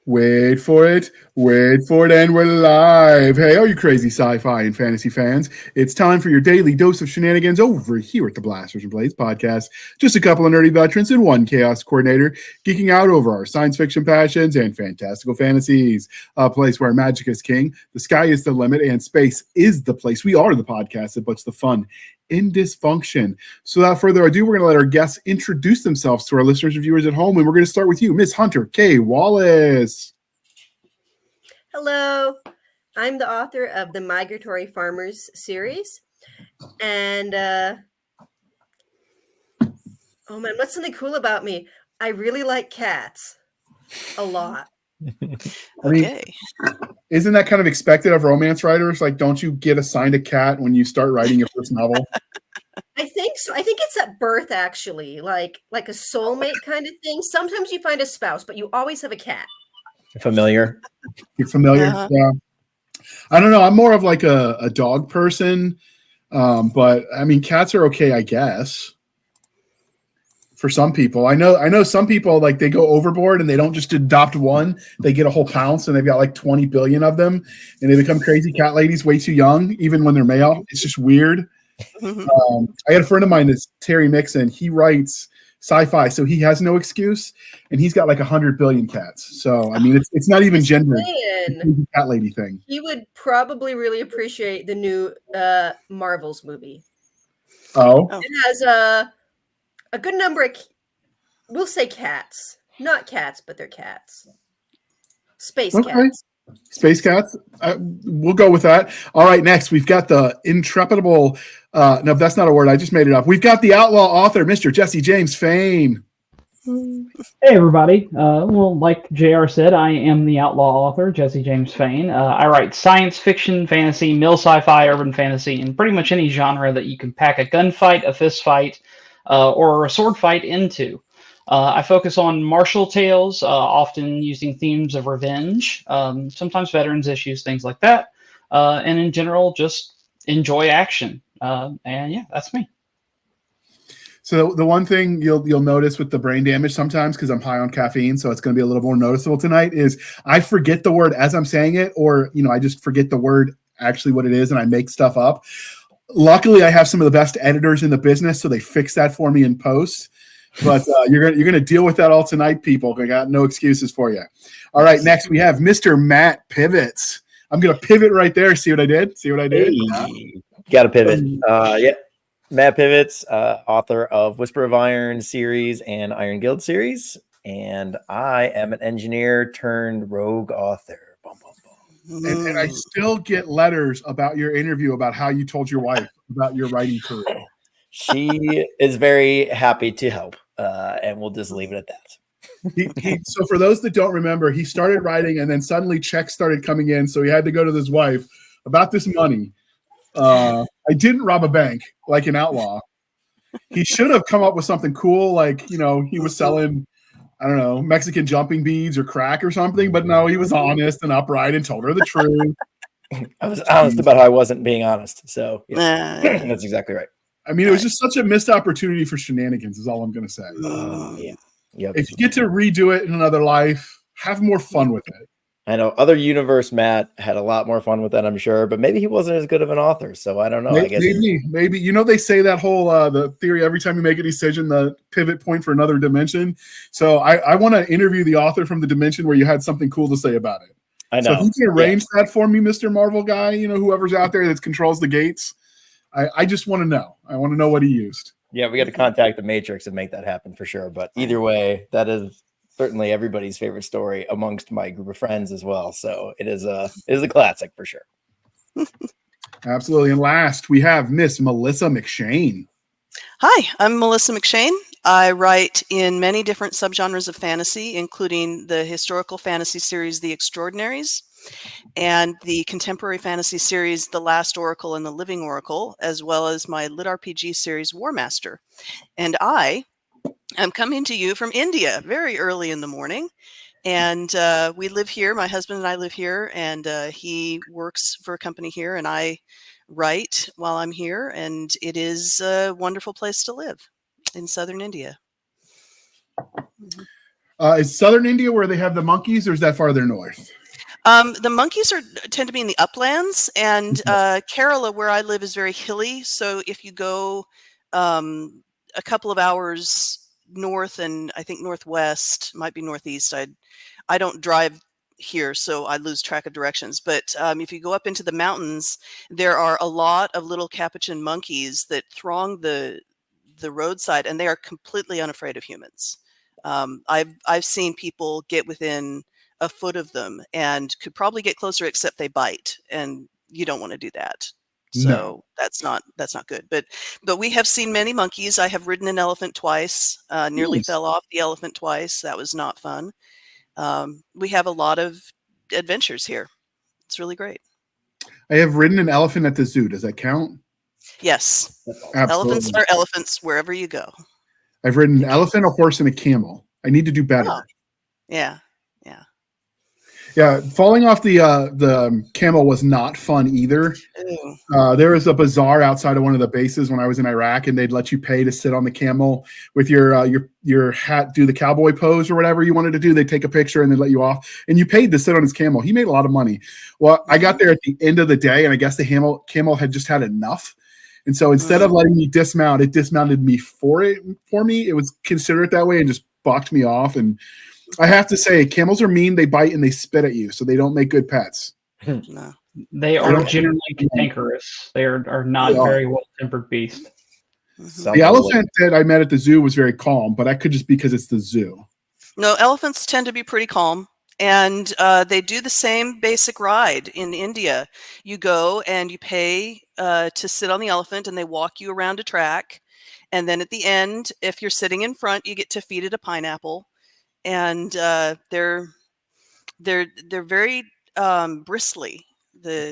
Wait for it, and we're live. Hey, all you crazy sci-fi and fantasy fans, it's time for your daily dose of shenanigans over here at the Blasters and Blades podcast. Just a couple of nerdy veterans and one chaos coordinator geeking out over our science fiction passions and fantastical fantasies. A place where magic is king, the sky is the limit, and space is the place. We are the podcast that puts the fun in dysfunction. So without further ado, we're going to let our guests introduce themselves to our listeners and viewers at home, and we're going to start with you, Miss Hunter Kay Wallace. Hello, I'm the author of the Migratory Farmers series, and oh man, what's something cool about me? I really like cats a lot. I mean, isn't that kind of expected of romance writers? Like, don't you get assigned a cat when you start writing your first novel? I think so. I think it's at birth, actually, like a soulmate kind of thing. Sometimes you find a spouse, but you always have a cat. Familiar. You're familiar? Yeah. I don't know. I'm more of like a dog person, but I mean, cats are okay, I guess. For some people, I know some people, like, they go overboard and they don't just adopt one; they get a whole pounce and they've got like 20 billion of them, and they become crazy cat ladies way too young, even when they're male. It's just weird. I had a friend of mine that's Terry Mixon. He writes sci-fi, so he has no excuse, and he's got like 100 billion cats. So I mean, it's not even gendered. It's a cat lady thing. He would probably really appreciate the new Marvels movie. Oh, it has a good number of, we'll say cats, not cats, but they're cats. Space cats. Space cats. We'll go with that. All right, next we've got the intrepidable. No, that's not a word. I just made it up. We've got the outlaw author, Mr. Jesse James Fain. Hey, everybody. Well, like JR said, I am the outlaw author, Jesse James Fain. I write science fiction, fantasy, mill sci-fi, urban fantasy, and pretty much any genre that you can pack a gunfight, a fist fight, or a sword fight into. I focus on martial tales, often using themes of revenge, sometimes veterans issues, things like that. And in general, just enjoy action. And yeah, that's me. So the one thing you'll notice with the brain damage sometimes, because I'm high on caffeine, so it's going to be a little more noticeable tonight, is I forget the word as I'm saying it, or I just forget the word actually what it is, and I make stuff up. Luckily, I have some of the best editors in the business, so they fix that for me in post. But you're gonna deal with that all tonight, people. I got no excuses for you. All right, next we have Mr. Matt Pivots. I'm gonna pivot right there. See what I did? Hey, got to pivot. Yeah, Matt Pivots, author of Whisper of Iron series and Iron Guild series, and I am an engineer turned rogue author. And I still get letters about your interview about how you told your wife about your writing career. She is very happy to help, and we'll just leave it at that. So for those that don't remember, he started writing, and then suddenly checks started coming in, so he had to go to his wife about this money. I didn't rob a bank like an outlaw. He should have come up with something cool, like he was selling, I don't know, Mexican jumping beads or crack or something, but no, he was honest and upright and told her the truth. I was honest about how I wasn't being honest, so yeah, that's exactly right. I mean, it was just such a missed opportunity for shenanigans is all I'm going to say. Yeah. Yep. If you get to redo it in another life, have more fun with it. I know other universe Matt had a lot more fun with that, I'm sure, but maybe he wasn't as good of an author, so I don't know. Maybe. They say that whole the theory, every time you make a decision, the pivot point for another dimension. So I want to interview the author from the dimension where you had something cool to say about it. I know. So if you can arrange that for me, Mr. Marvel guy, whoever's out there that controls the gates, I just want to know. I want to know what he used. Yeah, we got to contact the Matrix and make that happen for sure. But either way, that is certainly everybody's favorite story amongst my group of friends as well. So it is a classic for sure. Absolutely. And last, we have Miss Melissa McShane. Hi, I'm Melissa McShane. I write in many different subgenres of fantasy, including the historical fantasy series The Extraordinaries and the contemporary fantasy series The Last Oracle and the Living Oracle, as well as my LitRPG series War Master. And I am coming to you from India very early in the morning. And we live here. My husband and I live here, and he works for a company here, and I write while I'm here. And it is a wonderful place to live in southern India. Is southern India where they have the monkeys, or is that farther north? The monkeys tend to be in the uplands, and Kerala, where I live, is very hilly. So if you go a couple of hours north, and I think northwest, might be northeast. I don't drive here, so I lose track of directions. But if you go up into the mountains, there are a lot of little capuchin monkeys that throng the roadside, and they are completely unafraid of humans. I've seen people get within a foot of them and could probably get closer, except they bite, and you don't want to do that. So No. that's not good. But we have seen many monkeys. I have ridden an elephant twice. Nearly Nice. fell off the elephant twice. That was not fun. We have a lot of adventures here. It's really great. I have ridden an elephant at the zoo. Does that count? Yes. Absolutely. Elephants are elephants wherever you go. I've ridden an elephant, a horse, and a camel. I need to do better. Oh, yeah. Yeah, falling off the camel was not fun either. Ooh. There was a bazaar outside of one of the bases when I was in Iraq, and they'd let you pay to sit on the camel with your hat, do the cowboy pose or whatever you wanted to do. They'd take a picture and they'd let you off, and you paid to sit on his camel. He made a lot of money. Well, I got there at the end of the day, and I guess the camel had just had enough. And so instead of letting me dismount, it dismounted me for me. It was considerate that way and just bucked me off. And I have to say, camels are mean. They bite and they spit at you, so they don't make good pets. No. They are generally cantankerous. They are not very well-tempered beasts. The elephant that I met at the zoo was very calm, but that could just be because it's the zoo. No, elephants tend to be pretty calm. And they do the same basic ride in India. You go and you pay to sit on the elephant, and they walk you around a track. And then at the end, if you're sitting in front, you get to feed it a pineapple. And they're very bristly. They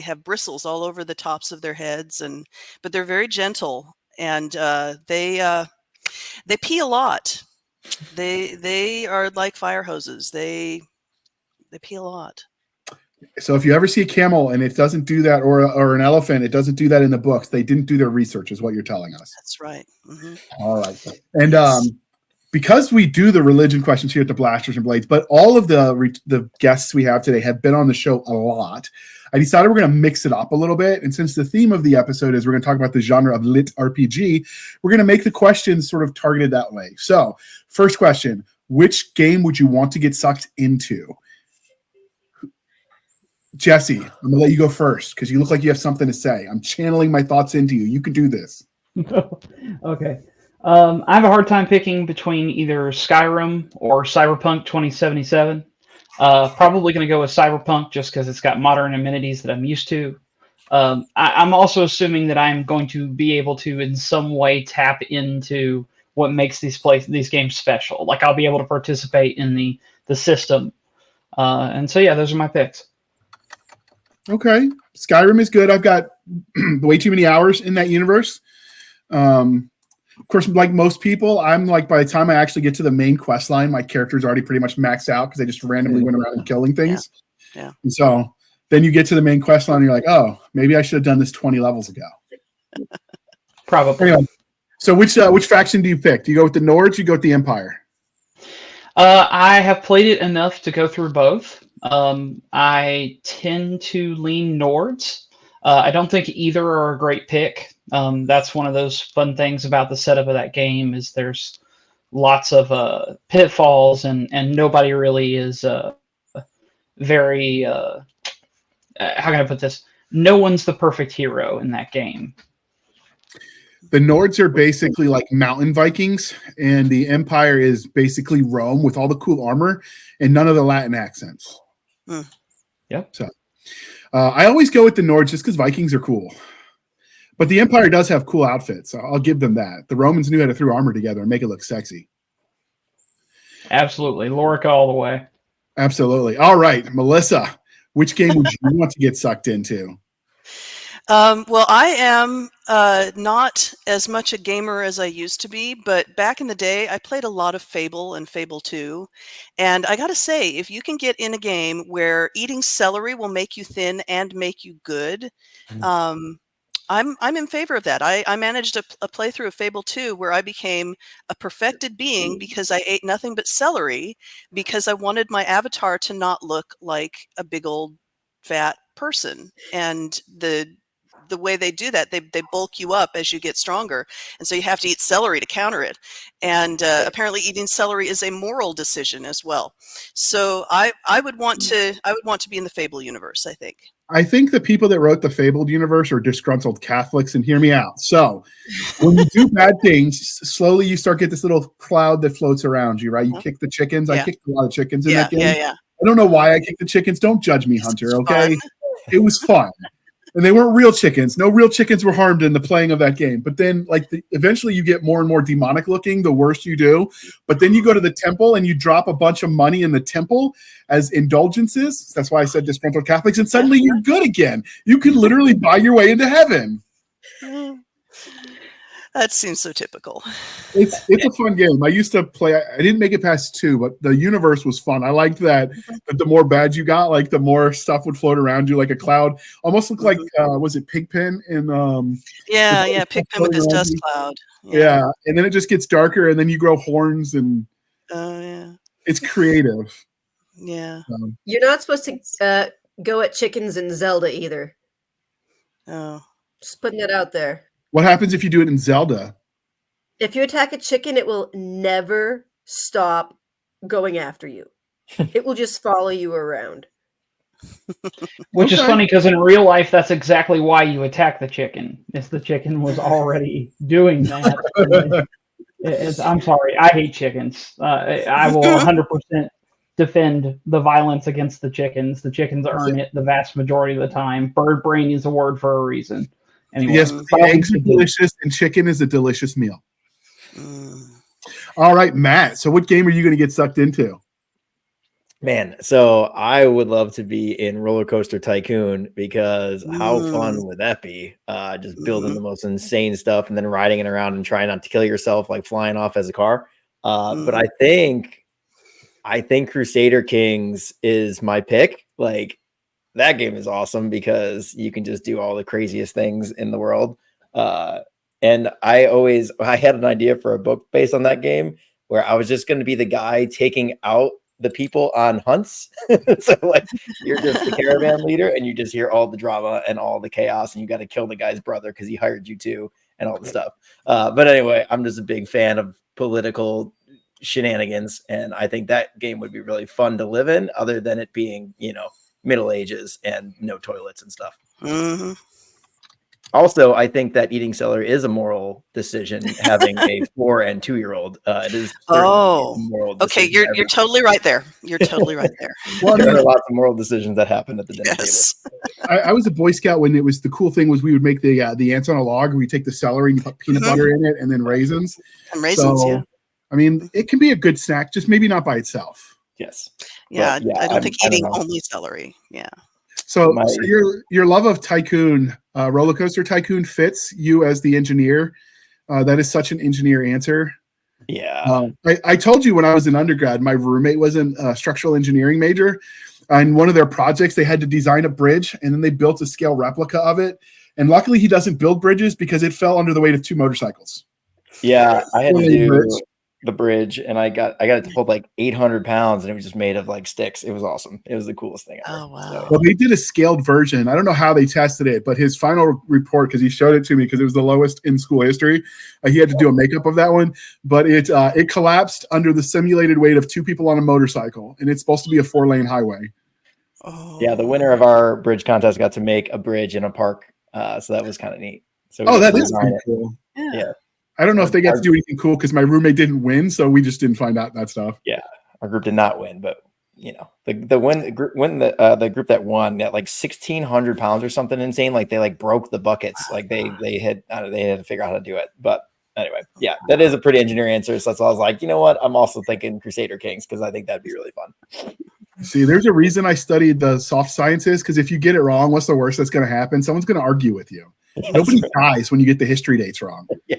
have bristles all over the tops of their heads, but they're very gentle, and they pee a lot. They are like fire hoses. They pee a lot. So if you ever see a camel and it doesn't do that, or an elephant, it doesn't do that in the books, they didn't do their research, is what you're telling us. That's right. Mm-hmm. All right. And because we do the religion questions here at the Blasters and Blades, but all of the guests we have today have been on the show a lot, I decided we're going to mix it up a little bit. And since the theme of the episode is we're going to talk about the genre of LitRPG, we're going to make the questions sort of targeted that way. So first question, which game would you want to get sucked into? Jesse, I'm going to let you go first because you look like you have something to say. I'm channeling my thoughts into you. You can do this. Okay. I have a hard time picking between either Skyrim or Cyberpunk 2077. Probably going to go with Cyberpunk just because it's got modern amenities that I'm used to. I'm also assuming that I'm going to be able to, in some way, tap into what makes these games special. Like I'll be able to participate in the system. And so, yeah, those are my picks. Okay. Skyrim is good. I've got way too many hours in that universe. Of course, like most people, I'm like, by the time I actually get to the main quest line, my character's already pretty much maxed out because I just randomly went around and killing things. Yeah. And so then you get to the main quest line and you're like, oh, maybe I should have done this 20 levels ago. Probably. Anyway, so which faction do you pick? Do you go with the Nords or do you go with the Empire? I have played it enough to go through both. I tend to lean Nords. I don't think either are a great pick. That's one of those fun things about the setup of that game is there's lots of pitfalls and nobody really is very how can I put this? No one's the perfect hero in that game. The Nords are basically like mountain Vikings, and the Empire is basically Rome with all the cool armor and none of the Latin accents. Yep. So I always go with the Nords just because Vikings are cool. But the Empire does have cool outfits. So I'll give them that. The Romans knew how to throw armor together and make it look sexy. Absolutely. Lorica all the way. Absolutely. All right, Melissa, which game would you want to get sucked into? Well, I am not as much a gamer as I used to be, but back in the day, I played a lot of Fable and Fable 2. And I got to say, if you can get in a game where eating celery will make you thin and make you good, I'm in favor of that. I managed a playthrough of Fable 2 where I became a perfected being because I ate nothing but celery because I wanted my avatar to not look like a big old fat person. And the way they do that, they bulk you up as you get stronger, and so you have to eat celery to counter it. And apparently, eating celery is a moral decision as well. So I would want to be in the Fable universe, I think. I think the people that wrote the Fabled universe are disgruntled Catholics, and hear me out. So when you do bad things, slowly you start get this little cloud that floats around you, right? You kick the chickens. Yeah. I kicked a lot of chickens in that game. Yeah. I don't know why I kicked the chickens. Don't judge me, Hunter, okay? Fun. It was fun. And they weren't real chickens. No real chickens were harmed in the playing of that game. But then, eventually you get more and more demonic looking the worse you do. But then you go to the temple and you drop a bunch of money in the temple as indulgences. That's why I said disgruntled Catholics. And suddenly you're good again. You can literally buy your way into heaven. That seems so typical. It's a fun game. I used to play. I didn't make it past 2, but the universe was fun. I liked that the more bad you got, like the more stuff would float around you, like a cloud. Almost looked like was it Pigpen in Pigpen with his dust cloud. Yeah, and then it just gets darker, and then you grow horns, and it's creative. Yeah, you're not supposed to go at chickens in Zelda either. Oh, just putting it out there. What happens if you do it in Zelda? If you attack a chicken, it will never stop going after you. It will just follow you around. Which is funny because in real life, that's exactly why you attack the chicken. Is the chicken was already doing that. I'm sorry, I hate chickens. I will 100% defend the violence against the chickens. The chickens earn it the vast majority of the time. Bird brain is a word for a reason. Anyway, yes, eggs are delicious, and chicken is a delicious meal. All right, Matt. So what game are you going to get sucked into? Man, so I would love to be in Roller Coaster Tycoon because how fun would that be? Just building the most insane stuff and then riding it around and trying not to kill yourself, like flying off as a car. But I think Crusader Kings is my pick. Like, that game is awesome because you can just do all the craziest things in the world. And I had an idea for a book based on that game where I was just going to be the guy taking out the people on hunts. So like you're just the caravan leader and you just hear all the drama and all the chaos and you got to kill the guy's brother because he hired you to and all the stuff. But anyway, I'm just a big fan of political shenanigans. And I think that game would be really fun to live in other than it being, Middle Ages and no toilets and stuff. Also, I think that eating celery is a moral decision. Having a 4 and 2-year-old, it is. Oh, a moral okay. You're totally right there. You're totally right there. Well, there are lots of moral decisions that happen at the dinner table. I was a Boy Scout when it was the cool thing was we would make the ants on a log. We take the celery and you put peanut butter in it and then raisins. And raisins, yeah. I mean, it can be a good snack, just maybe not by itself. Yes. Yeah, I don't think eating only celery. Yeah. So your love of Tycoon, Roller Coaster Tycoon fits you as the engineer. That is such an engineer answer. Yeah. I told you when I was in undergrad, my roommate was a structural engineering major. And one of their projects, they had to design a bridge, and then they built a scale replica of it. And luckily, he doesn't build bridges because it fell under the weight of 2 motorcycles. Yeah, I had to do the bridge, and I got it to hold like 800 pounds, and it was just made of like sticks. It was awesome. It was the coolest thing ever. Oh wow! So, well, they did a scaled version. I don't know how they tested it, but his final report, because he showed it to me because it was the lowest in school history, he had to do a makeup of that one. But it collapsed under the simulated weight of 2 people on a motorcycle, and it's supposed to be a 4-lane highway. Oh. Yeah, the winner of our bridge contest got to make a bridge in a park, so that was kind of neat. So that is pretty cool. Yeah. I don't know if they got to do anything cool because my roommate didn't win, so we just didn't find out that stuff. Yeah, our group did not win, but the group that won got like 1,600 pounds or something insane. Like they like broke the buckets. Like they had to figure out how to do it. But anyway, yeah, that is a pretty engineering answer. So that's why I was like, you know what? I'm also thinking Crusader Kings because I think that'd be really fun. See, there's a reason I studied the soft sciences because if you get it wrong, what's the worst that's going to happen? Someone's going to argue with you. Nobody dies when you get the history dates wrong. Yeah.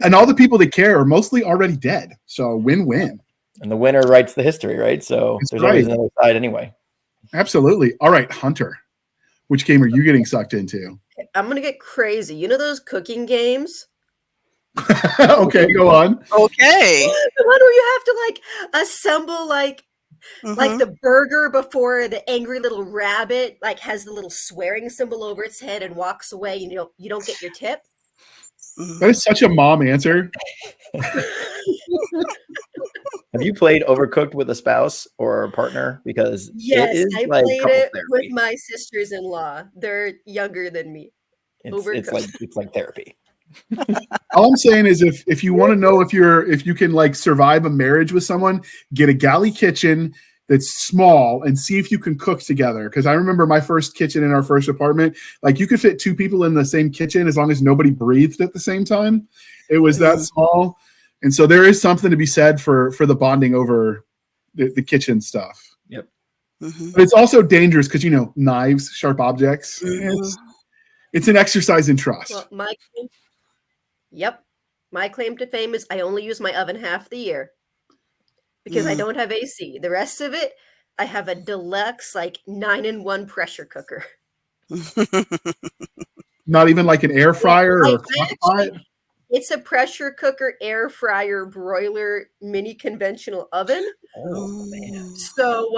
And all the people that care are mostly already dead. So win-win. And the winner writes the history, right? So there's always another side anyway. Absolutely. All right, Hunter. Which game are you getting sucked into? Okay, I'm gonna get crazy. You know those cooking games? Okay, go on. Okay. The one where you have to like assemble like Mhm. the burger before the angry little rabbit like has the little swearing symbol over its head and walks away and you don't get your tip. Mhm. That is such a mom answer. Have you played Overcooked with a spouse or a partner? Because it Yes, is I like played couple it with therapy. my sisters-in-law. They're younger than me. It's Overcooked. like therapy. All I'm saying is if you want to know if you can like survive a marriage with someone, get a galley kitchen that's small and see if you can cook together. Because I remember my first kitchen in our first apartment, like you could fit 2 people in the same kitchen as long as nobody breathed at the same time. It was that small. And so there is something to be said for the bonding over the kitchen stuff. Yep. But it's also dangerous because, knives, sharp objects. It's an exercise in trust. Well, my claim to fame is I only use my oven half the year because I don't have AC. The rest of it, I have a deluxe like 9-in-1 pressure cooker. Not even like an air fryer or a crock pot? It's a pressure cooker, air fryer, broiler, mini conventional oven. Oh man. So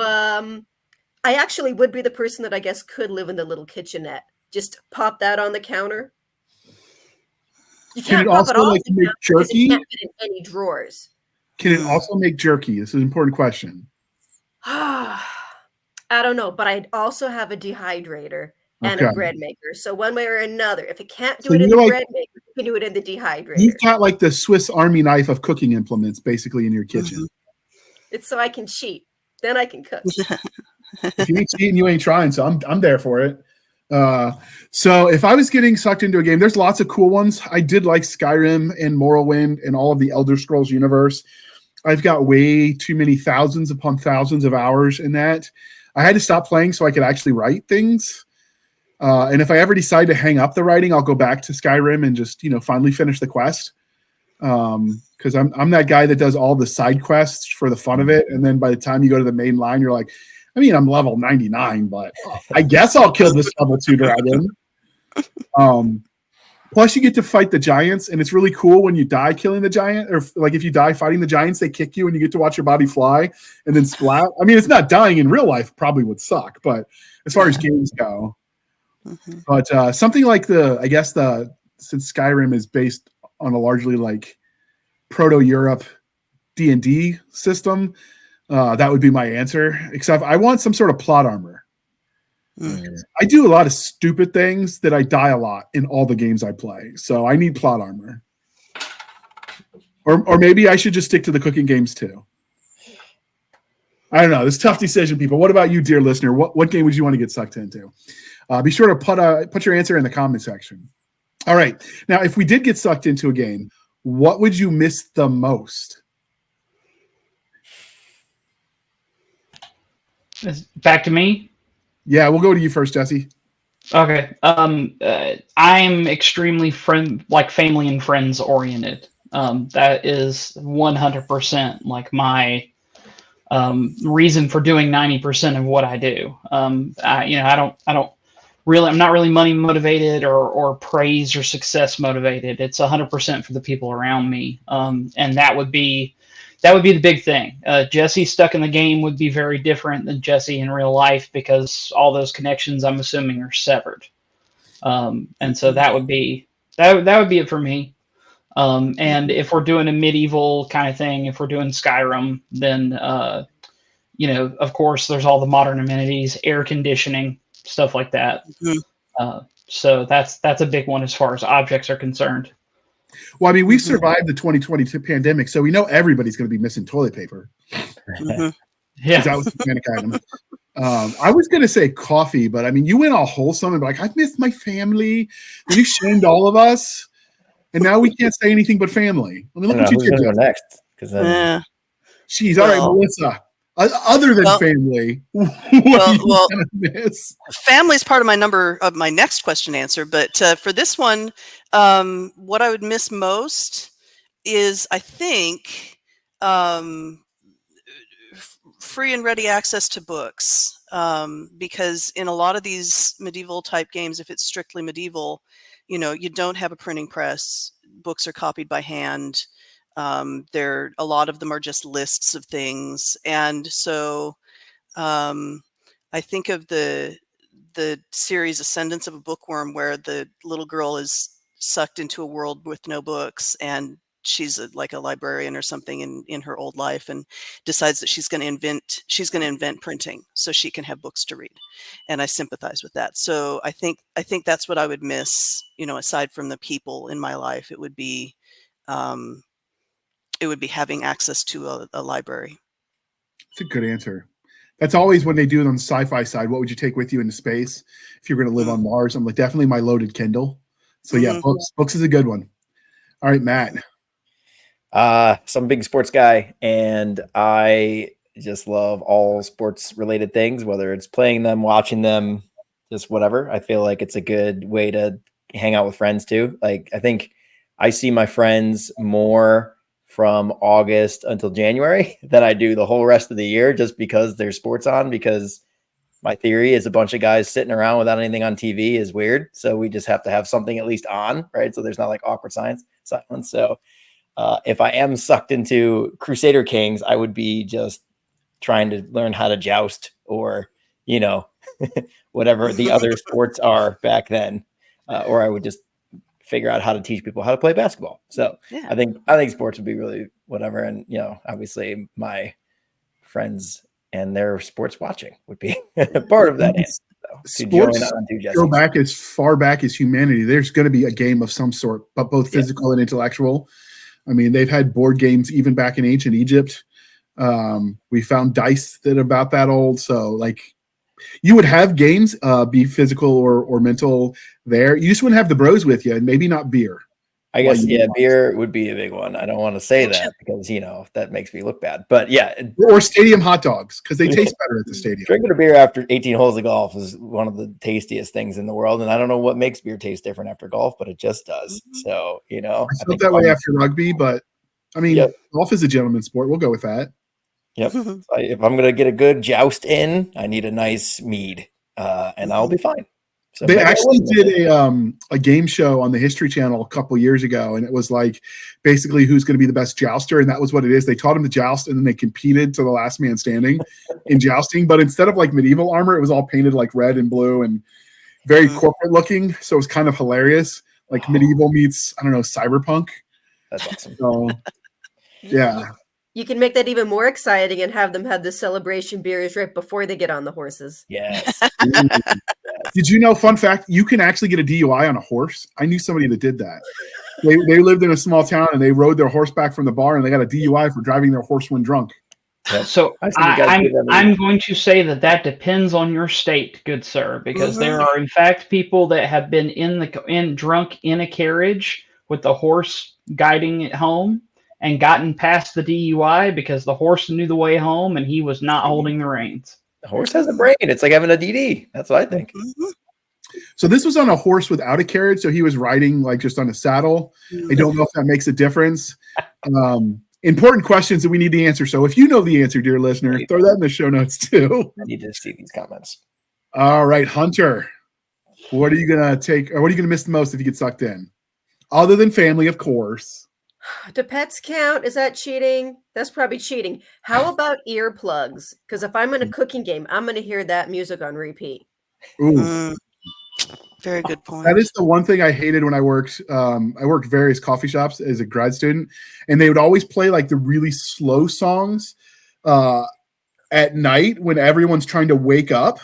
I actually would be the person that I guess could live in the little kitchenette. Just pop that on the counter. You Can can't it pop it also off like the make counter because it jerky? can't fit in any drawers. Can it also make jerky? This is an important question. I don't know, but I also have a dehydrator and a bread maker. So one way or another, if it can't do it in the bread maker, you can do it in the dehydrator. You've got like the Swiss Army knife of cooking implements basically in your kitchen. It's so I can cheat. Then I can cook. If you ain't cheating, you ain't trying. So I'm there for it. So if I was getting sucked into a game, there's lots of cool ones. I did like Skyrim and Morrowind and all of the Elder Scrolls universe. I've got way too many thousands upon thousands of hours in that. I had to stop playing so I could actually write things. And if I ever decide to hang up the writing, I'll go back to Skyrim and just, finally finish the quest. Because I'm that guy that does all the side quests for the fun of it. And then by the time you go to the main line, you're like, I'm level 99, but I guess I'll kill this level 2 dragon. Plus, you get to fight the giants, and it's really cool when you die killing the giant, or like if you die fighting the giants, they kick you, and you get to watch your body fly and then splat. It's not dying in real life probably would suck, but as far as games go, but something like since Skyrim is based on a largely like Proto-Europe D&D system, that would be my answer. Except I want some sort of plot armor. I do a lot of stupid things that I die a lot in all the games I play. So I need plot armor. Or maybe I should just stick to the cooking games too. I don't know. It's a tough decision, people. What about you, dear listener? What game would you want to get sucked into? Be sure to put your answer in the comment section. All right. Now, if we did get sucked into a game, what would you miss the most? Back to me? Yeah, we'll go to you first, Jesse. Okay. I'm extremely family and friends oriented. That is 100% like my reason for doing 90% of what I do. I'm not really money motivated or praise or success motivated. It's 100% for the people around me. And that would be the big thing. Jesse stuck in the game would be very different than Jesse in real life because all those connections, I'm assuming, are severed. And so that would be it for me. And if we're doing a medieval kind of thing, if we're doing Skyrim, then of course, there's all the modern amenities, air conditioning, stuff like that. So that's a big one as far as objects are concerned. Well, we've survived the 2022 pandemic, so we know everybody's going to be missing toilet paper. Yeah, that was the panic item. I was going to say coffee, but you went all wholesome and like, I've missed my family. Then you shamed all of us, and now we can't say anything but family. Look what you did. Go next? Because then, jeez, all right, Melissa. Other than family, what are you going to miss? Family is part of my next question answer, but for this one, what I would miss most is, I think, free and ready access to books. because in a lot of these medieval type games, if it's strictly medieval, you don't have a printing press. Books are copied by hand. A lot of them are just lists of things. And so I think of the series Ascendance of a Bookworm, where the little girl is sucked into a world with no books, and she's like a librarian or something in her old life, and decides that she's going to invent printing so she can have books to read. And I sympathize with that. So I think that's what I would miss, aside from the people in my life. It would be having access to a library. It's a good answer. That's always when they do it on the sci-fi side. What would you take with you into space if you're going to live on Mars? I'm like, definitely my loaded Kindle. So yeah, books is a good one. All right, Matt. So I'm a big sports guy, and I just love all sports related things, whether it's playing them, watching them, just whatever. I feel like it's a good way to hang out with friends too. Like, I think I see my friends more from August until January than I do the whole rest of the year, just because there's sports on. Because my theory is a bunch of guys sitting around without anything on TV is weird. So we just have to have something at least on, right? So there's not like awkward silence. So if I am sucked into Crusader Kings, I would be just trying to learn how to joust or, whatever the other sports are back then. Or I would just figure out how to teach people how to play basketball. So yeah. I think sports would be really whatever. And, obviously my friends and their sports watching would be part of that answer. Sports go back as far back as humanity. There's going to be a game of some sort, but both physical and intellectual. I mean, they've had board games even back in ancient Egypt. We found dice that are about that old. So like, you would have games be physical or mental there. You just wouldn't have the bros with you, and maybe not beer. I guess, beer would be a big one. I don't want to say that because, that makes me look bad. But yeah. Or stadium hot dogs, because they taste better at the stadium. Drinking a beer after 18 holes of golf is one of the tastiest things in the world. And I don't know what makes beer taste different after golf, but it just does. So, I felt that way after rugby, but I mean, golf is a gentleman's sport. We'll go with that. Yep. If I'm going to get a good joust in, I need a nice mead, and I'll be fine. So they actually did a game show on the History Channel a couple years ago, and it was like basically who's going to be the best jouster, and that was what it is. They taught them to joust, and then they competed to the last man standing in jousting. But instead of like medieval armor, it was all painted like red and blue and very corporate looking. So it was kind of hilarious, like medieval meets cyberpunk. That's awesome. So yeah. You can make that even more exciting and have them have the celebration beers right before they get on the horses. Yes. Did you know, fun fact, you can actually get a DUI on a horse? I knew somebody that did that. They lived in a small town, and they rode their horse back from the bar, and they got a DUI for driving their horse when drunk. So I'm going to say that depends on your state, good sir, because there are in fact people that have been drunk in a carriage with the horse guiding it home and gotten past the DUI because the horse knew the way home and he was not holding the reins. The horse has a brain. It's like having a DD. That's what I think. So this was on a horse without a carriage, so he was riding like just on a saddle. I don't know if that makes a difference. Important questions that we need to answer. So if you know the answer, dear listener, throw that in the show notes too. I need to see these comments. All right, Hunter. What are you gonna take, or what are you gonna miss the most if you get sucked in? Other than family, of course. Do pets count? Is that cheating? That's probably cheating. How about earplugs? Because if I'm in a cooking game, I'm going to hear that music on repeat. Ooh. Very good point. That is the one thing I hated when I worked. I worked various coffee shops as a grad student, and they would always play like the really slow songs at night when everyone's trying to wake up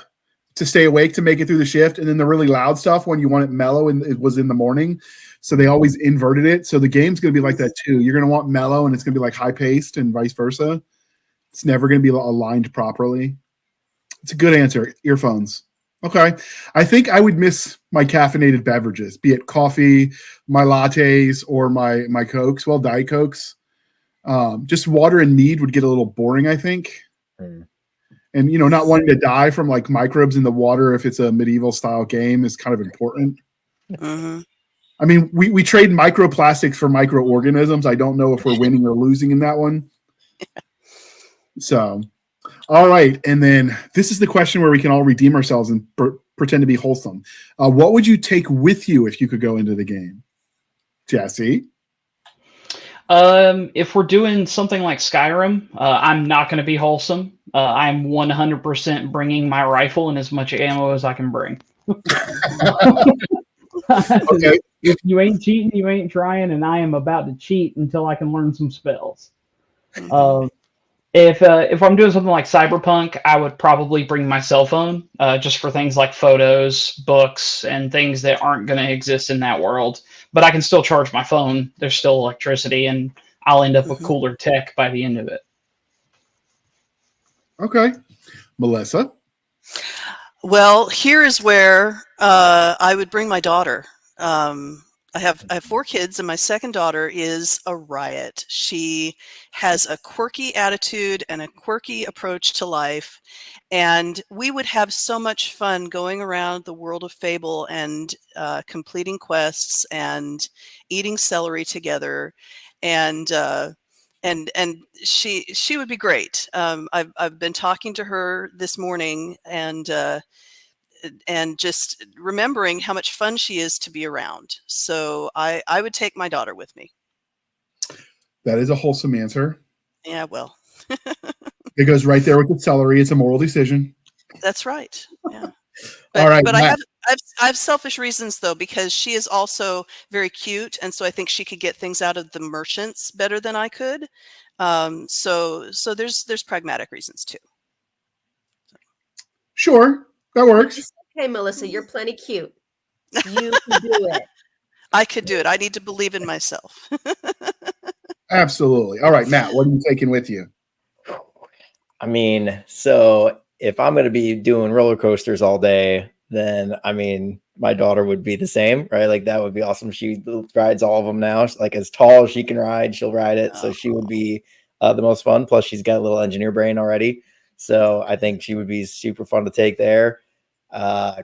to stay awake to make it through the shift, and then the really loud stuff when you want it mellow and it was in the morning. So they always inverted it. So the game's going to be like that too. You're going to want mellow, and it's going to be like high paced, and vice versa. It's never going to be aligned properly. It's a good answer. Earphones. Okay. I think I would miss my caffeinated beverages, be it coffee, my lattes, or my Cokes. Well, Diet Cokes. Just water and mead would get a little boring, I think. And, not wanting to die from like microbes in the water if it's a medieval style game is kind of important. I mean, we trade microplastics for microorganisms. I don't know if we're winning or losing in that one. So, All right, and then this is the question where we can all redeem ourselves and pretend to be wholesome. What would you take with you if you could go into the game? Jesse? If we're doing something like Skyrim, I'm not going to be wholesome. I'm 100% bringing my rifle and as much ammo as I can bring. Okay. If you ain't cheating, you ain't trying, and I am about to cheat until I can learn some spells. If I'm doing something like Cyberpunk, I would probably bring my cell phone, just for things like photos, books, and things that aren't going to exist in that world. But I can still charge my phone. There's still electricity, and I'll end up with cooler tech by the end of it. Okay. Melissa? Well, here is where I would bring my daughter. I have 4 kids, and my second daughter is a riot. She has a quirky attitude and a quirky approach to life, and we would have so much fun going around the world of Fable and completing quests and eating celery together, and she would be great. I've been talking to her this morning, and just remembering how much fun she is to be around. So I would take my daughter with me. That is a wholesome answer. Yeah, well. It goes right there with the celery. It's a moral decision. That's right. Yeah. All right. But I have selfish reasons, though, because she is also very cute. And so I think she could get things out of the merchants better than I could. So there's pragmatic reasons, too. Sure. That works. Okay, Melissa, you're plenty cute. You can do it. I could do it. I need to believe in myself. Absolutely. All right, Matt, what are you taking with you? I mean, so if I'm going to be doing roller coasters all day, then I mean, my daughter would be the same, right? Like that would be awesome. She rides all of them now. She's like as tall as she can ride, she'll ride it. So she would be the most fun. Plus, she's got a little engineer brain already. So I think she would be super fun to take there.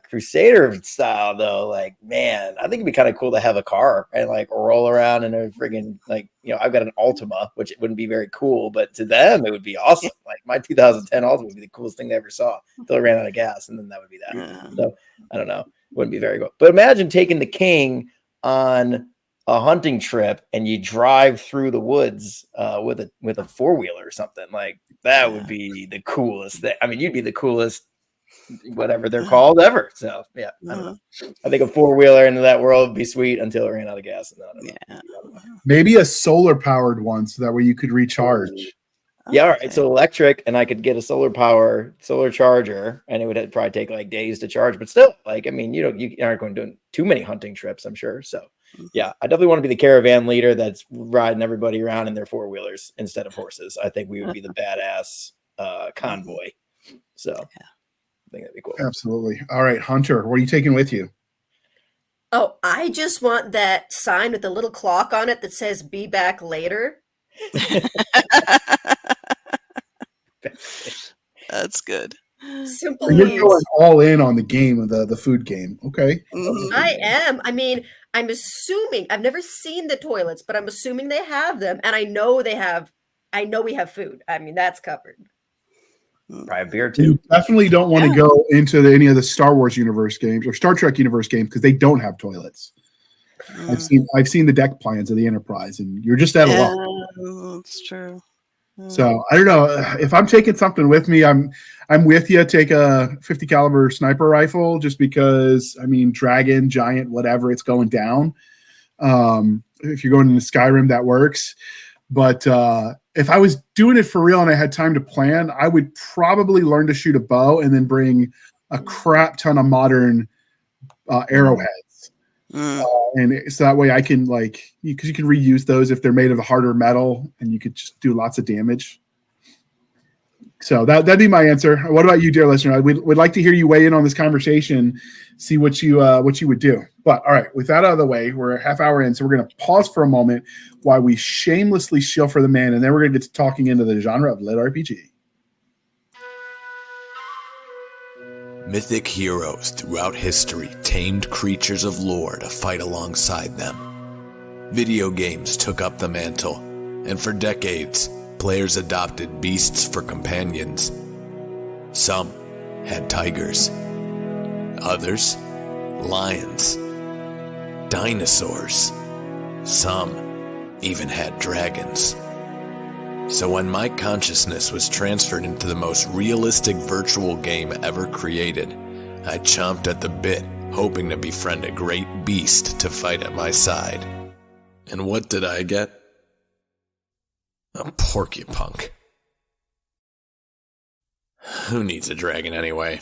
Crusader style though, like man, I think it'd be kind of cool to have a car and like roll around in a friggin' like, you know, I've got an Altima, which it wouldn't be very cool, but to them it would be awesome. Like my 2010 Altima would be the coolest thing they ever saw until it ran out of gas, and then that would be that. So I don't know, wouldn't be very cool. But imagine taking the king on a hunting trip and you drive through the woods with a 4-wheeler or something. Like that would be the coolest thing. I mean, you'd be the coolest whatever they're called ever. So yeah, I don't know. I think a 4-wheeler into that world would be sweet until it ran out of gas. And Maybe a solar powered one, so that way you could recharge. Yeah, all right. So electric, and I could get a solar charger, and it would probably take like days to charge. But still, like I mean, you aren't going to do too many hunting trips, I'm sure. So yeah, I definitely want to be the caravan leader that's riding everybody around in their 4-wheelers instead of horses. I think we would be the badass convoy. So yeah. I think that'd be cool. Absolutely. All right, Hunter, what are you taking with you? Oh, I just want that sign with the little clock on it that says "Be back later." That's good. Simple. So you're going all in on the game of the food game. Okay. I am. I mean, I'm assuming I've never seen the toilets, but I'm assuming they have them, and I know we have food. I mean, that's covered. Probably beer too. You definitely don't want to go into any of the Star Wars universe games or Star Trek universe games because they don't have toilets. I've seen the deck plans of the Enterprise, and you're just at a loss. That's true. So I don't know if I'm taking something with me. I'm with you. Take a 50 caliber sniper rifle just because I mean, dragon, giant, whatever, it's going down. If you're going into Skyrim, that works. But if I was doing it for real and I had time to plan, I would probably learn to shoot a bow and then bring a crap ton of modern arrowheads. And so that way I can because you can reuse those if they're made of a harder metal and you could just do lots of damage. So that'd be my answer. What about you, dear listener? We'd like to hear you weigh in on this conversation, see what you would do. But all right, with that out of the way, we're a half hour in, so we're going to pause for a moment while we shamelessly shill for the man, and then we're going to get to talking into the genre of LitRPG. Mythic heroes throughout history tamed creatures of lore to fight alongside them. Video games took up the mantle, and for decades, players adopted beasts for companions. Some had tigers, others lions, dinosaurs. Some even had dragons. So when my consciousness was transferred into the most realistic virtual game ever created, I chomped at the bit, hoping to befriend a great beast to fight at my side. And what did I get? A porcupunk. Who needs a dragon anyway?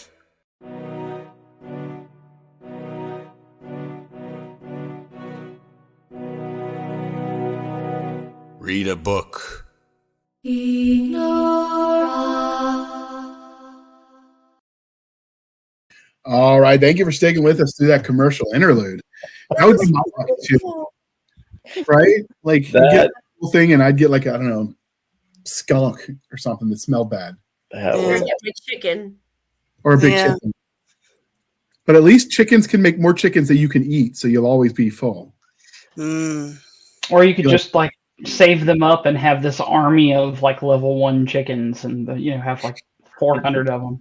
Read a book. All right, thank you for sticking with us through that commercial interlude. That would be my luck too, right? Like you get the whole thing, and I'd get like, I don't know, skunk or something that smelled bad, or a big chicken, or a big chicken. But at least chickens can make more chickens that you can eat, so you'll always be full. Or you could just like save them up and have this army of like level 1 chickens, and have like 400 of them.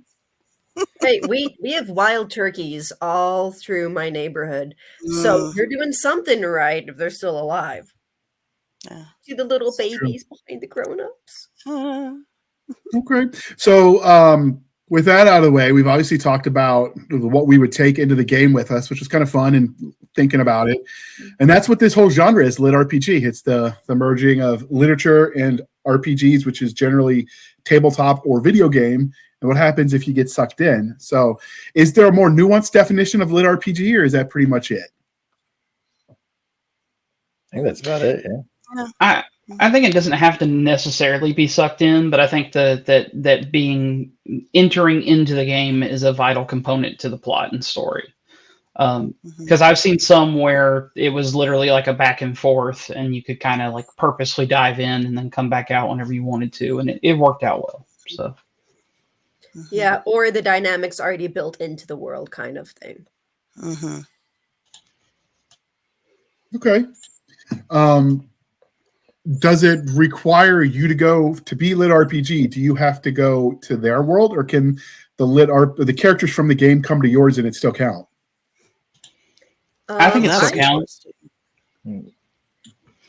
Hey, we have wild turkeys all through my neighborhood, so you're doing something right if they're still alive. See the little babies behind the grown-ups. Okay, so with that out of the way, we've obviously talked about what we would take into the game with us, which was kind of fun and thinking about it. And that's what this whole genre is, LitRPG. It's the merging of literature and RPGs, which is generally tabletop or video game, and what happens if you get sucked in. So is there a more nuanced definition of LitRPG, or is that pretty much it? I think that's about it, yeah. I think it doesn't have to necessarily be sucked in, but I think that being entering into the game is a vital component to the plot and story. Because I've seen some where it was literally like a back and forth, and you could kind of like purposely dive in and then come back out whenever you wanted to, and it worked out well. So, yeah, or the dynamics already built into the world, kind of thing. Okay. Does it require you to go to be LitRPG? Do you have to go to their world, or can the characters from the game come to yours and it still count? I think it still counts. I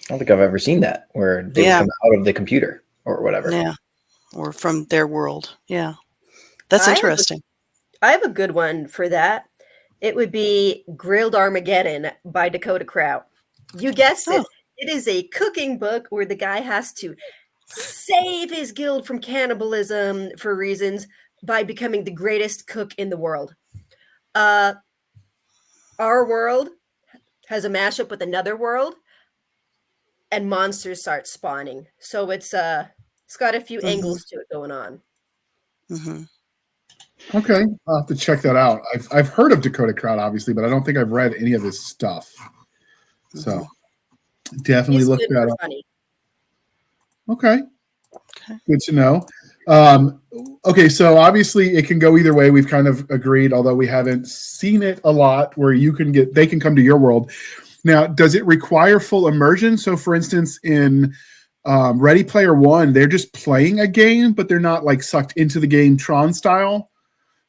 don't think I've ever seen that where they come out of the computer or whatever. Yeah, or from their world. Yeah, that's interesting. I have a good one for that. It would be Grilled Armageddon by Dakota Kraut. You guessed it. It is a cooking book where the guy has to save his guild from cannibalism for reasons by becoming the greatest cook in the world. Our world has a mashup with another world, and monsters start spawning. So it's got a few angles to it going on. Okay, I'll have to check that out. I've heard of Dakota Kraut, obviously, but I don't think I've read any of his stuff. So definitely look that up. Funny. Okay, good to know. Okay, so obviously it can go either way. We've kind of agreed, although we haven't seen it a lot, where they can come to your world. Now, does it require full immersion? So, for instance, in Ready Player One, they're just playing a game, but they're not like sucked into the game Tron style.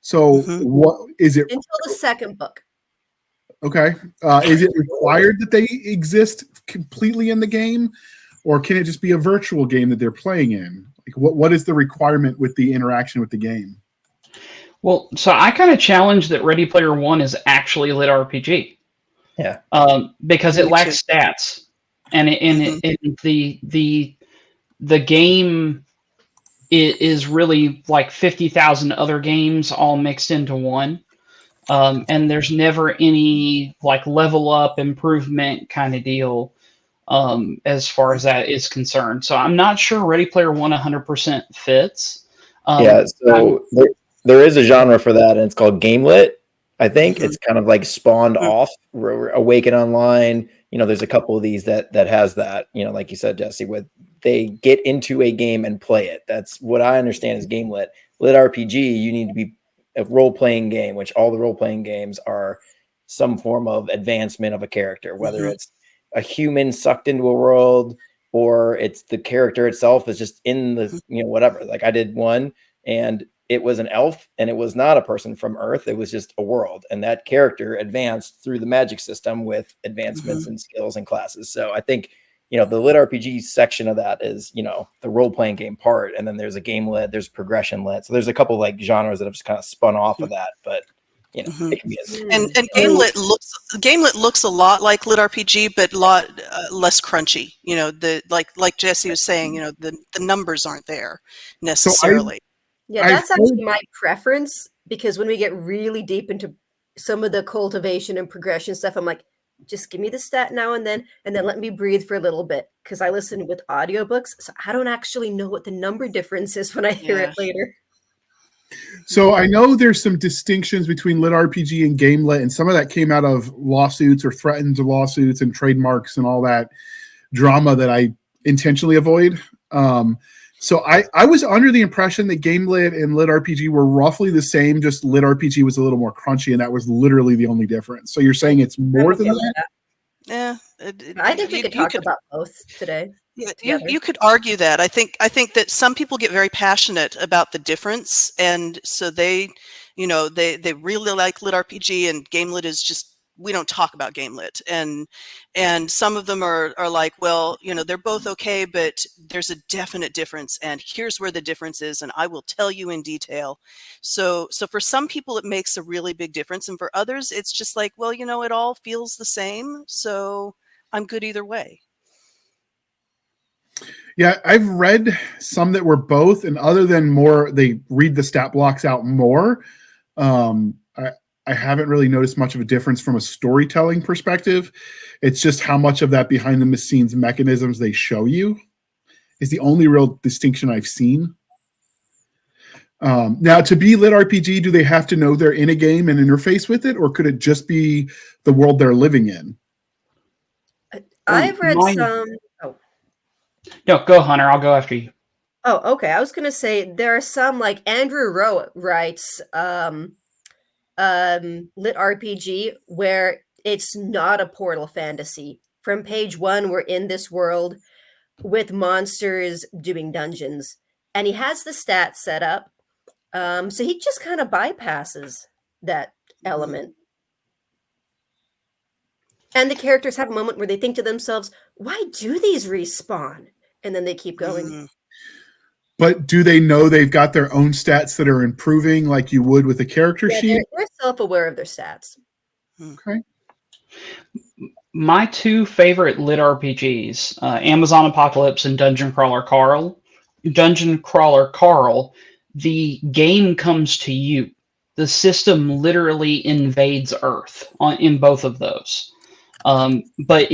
So, what is it? Until the second book. Okay, is it required that they exist completely in the game, or can it just be a virtual game that they're playing in? Like, what is the requirement with the interaction with the game? Well, so I kind of challenge that Ready Player One is actually LitRPG. Yeah. Because it lacks stats, and the game is really like 50,000 other games all mixed into one. And there's never any like level up improvement kind of deal as far as that is concerned. So I'm not sure Ready Player One 100% fits. So there is a genre for that, and it's called game lit. I think it's kind of like spawned off Awaken Online. There's a couple of these that has that. Like you said, Jesse, with they get into a game and play it. That's what I understand is game lit. Lit RPG, you need to be a role-playing game, which all the role-playing games are some form of advancement of a character, whether it's a human sucked into a world or it's the character itself is just in the, whatever. Like I did one and it was an elf and it was not a person from Earth. It was just a world. And that character advanced through the magic system with advancements and skills and classes. So I think, you know, the lit RPG section of that is, you know, the role-playing game part. And then there's a game lit, there's progression lit. So there's a couple like genres that have just kind of spun off of that. But you know, it can be and Gamelit looks a lot like lit RPG, but a lot less crunchy. You know, the like Jesse was saying, you know, the numbers aren't there necessarily. That's actually my preference, because when we get really deep into some of the cultivation and progression stuff, I'm like, just give me the stat now and then let me breathe for a little bit, because I listen with audiobooks, so I don't actually know what the number difference is when I hear it later. So I know there's some distinctions between lit RPG and game lit, and some of that came out of lawsuits or threatened lawsuits and trademarks and all that drama that I intentionally avoid. So I was under the impression that game lit and lit RPG were roughly the same, just lit RPG was a little more crunchy, and that was literally the only difference. So you're saying it's more than that? Yeah, I think we could talk about both today. Yeah, you could argue that. I think that some people get very passionate about the difference, and so they, you know, they really like lit RPG, and game lit is just, we don't talk about game lit, and some of them are like, well, you know, they're both okay, but there's a definite difference, and here's where the difference is, and I will tell you in detail. So for some people it makes a really big difference, and for others it's just like, well, you know, it all feels the same, so I'm good either way. Yeah, I've read some that were both, and other than more, they read the stat blocks out more. I haven't really noticed much of a difference from a storytelling perspective. It's just how much of that behind the scenes mechanisms they show you is the only real distinction I've seen. Now, to be lit RPG, do they have to know they're in a game and interface with it, or could it just be the world they're living in? I've read some. No, go, Hunter. I'll go after you. Oh, okay. I was going to say there are some, like Andrew Rowe writes lit RPG where it's not a portal fantasy. From page 1, we're in this world with monsters doing dungeons, and he has the stats set up. So he just kind of bypasses that element. And the characters have a moment where they think to themselves, why do these respawn? And then they keep going. But do they know they've got their own stats that are improving like you would with a character sheet? They're self-aware of their stats. Okay. My two favorite lit RPGs, Amazon Apocalypse and Dungeon Crawler Carl. Dungeon Crawler Carl, the game comes to you. The system literally invades Earth in both of those. But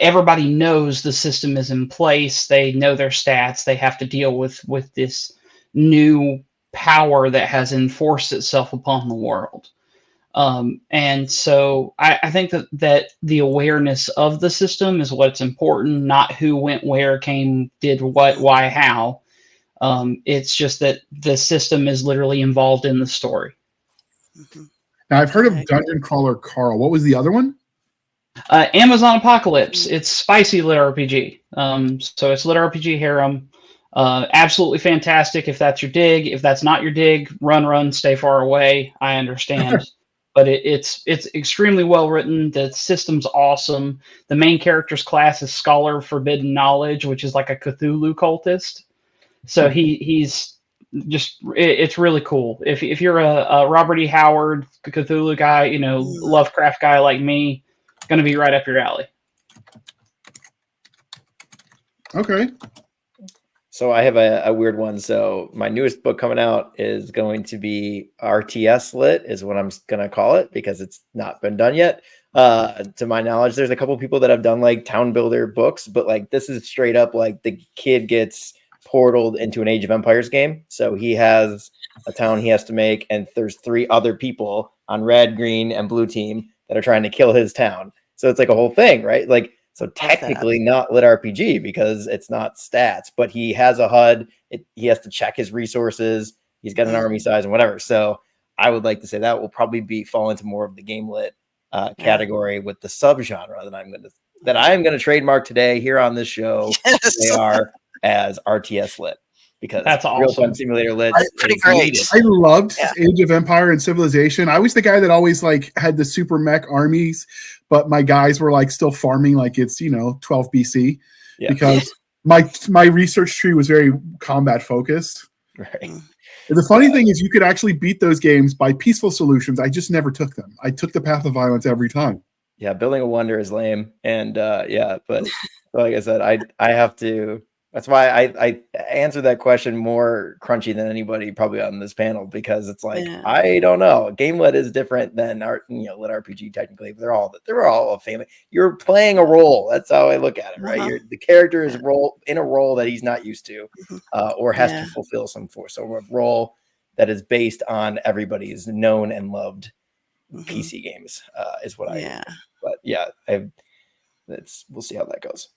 everybody knows the system is in place. They know their stats. They have to deal with this new power that has enforced itself upon the world. And so I think that the awareness of the system is what's important, not who went where, came, did what, why, how. It's just that the system is literally involved in the story. Now, I've heard of Dungeon Crawler Carl. What was the other one? Amazon Apocalypse. It's spicy lit RPG. So it's lit RPG harem. Absolutely fantastic if that's your dig. If that's not your dig, run, stay far away. I understand. But it's extremely well written. The system's awesome. The main character's class is Scholar of Forbidden Knowledge, which is like a Cthulhu cultist. So he's just, it's really cool. If you're a Robert E. Howard Cthulhu guy, you know, Lovecraft guy like me, going to be right up your alley. Okay. So I have a weird one. So my newest book coming out is going to be RTS lit, is what I'm going to call it, because it's not been done yet. To my knowledge, there's a couple people that have done like town builder books, but like this is straight up like the kid gets portaled into an Age of Empires game. So he has a town he has to make, and there's 3 other people on red, green, and blue team that are trying to kill his town. So it's like a whole thing, right? Like, so technically not lit RPG because it's not stats, but he has a HUD. He has to check his resources. He's got an army size and whatever. So I would like to say that will probably fall into more of the game lit category with the subgenre that I am going to trademark today here on this show. Yes. They are as RTS lit. because That's real-time awesome. simulator lists That's pretty is great. needed. I loved Yeah. Age of Empire and Civilization. I was the guy that always like had the super mech armies, but my guys were like still farming like it's 12 BC because my research tree was very combat focused. Right. And the funny thing is you could actually beat those games by peaceful solutions. I just never took them. I took the path of violence every time. Yeah, building a wonder is lame, and but like I said, I have to. That's why I answer that question more crunchy than anybody probably on this panel, because it's like I don't know. Game lit is different than art, lit RPG technically. But they're all a family. You're playing a role. That's how I look at it, right? The character is in a role that he's not used to, or has to fulfill some role that is based on everybody's known and loved PC games is what I. But we'll see how that goes.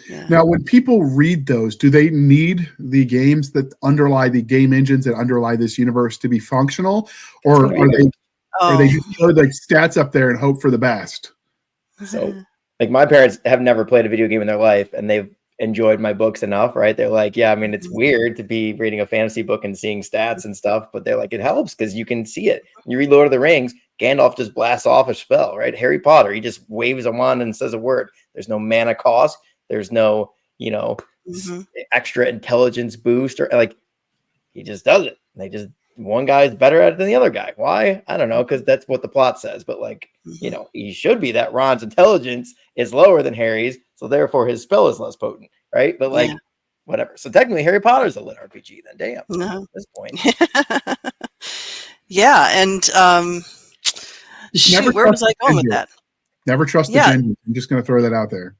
Yeah. Now, when people read those, do they need the games that underlie the game engines that underlie this universe to be functional, or are they just throw the stats up there and hope for the best? So, like, my parents have never played a video game in their life, and they've enjoyed my books enough, right? They're like, yeah, I mean, it's weird to be reading a fantasy book and seeing stats and stuff, but they're like, it helps because you can see it. You read Lord of the Rings, Gandalf just blasts off a spell, right? Harry Potter, he just waves a wand and says a word. There's no mana cost. There's no, extra intelligence boost, or like, he just does it. One guy's better at it than the other guy. Why? I don't know, because that's what the plot says. But like, he should be that Ron's intelligence is lower than Harry's, so therefore his spell is less potent, right? But like, whatever. So technically, Harry Potter's a lit RPG. Then, damn, at this point. And where was I going with that? Never trust the gender. I'm just going to throw that out there.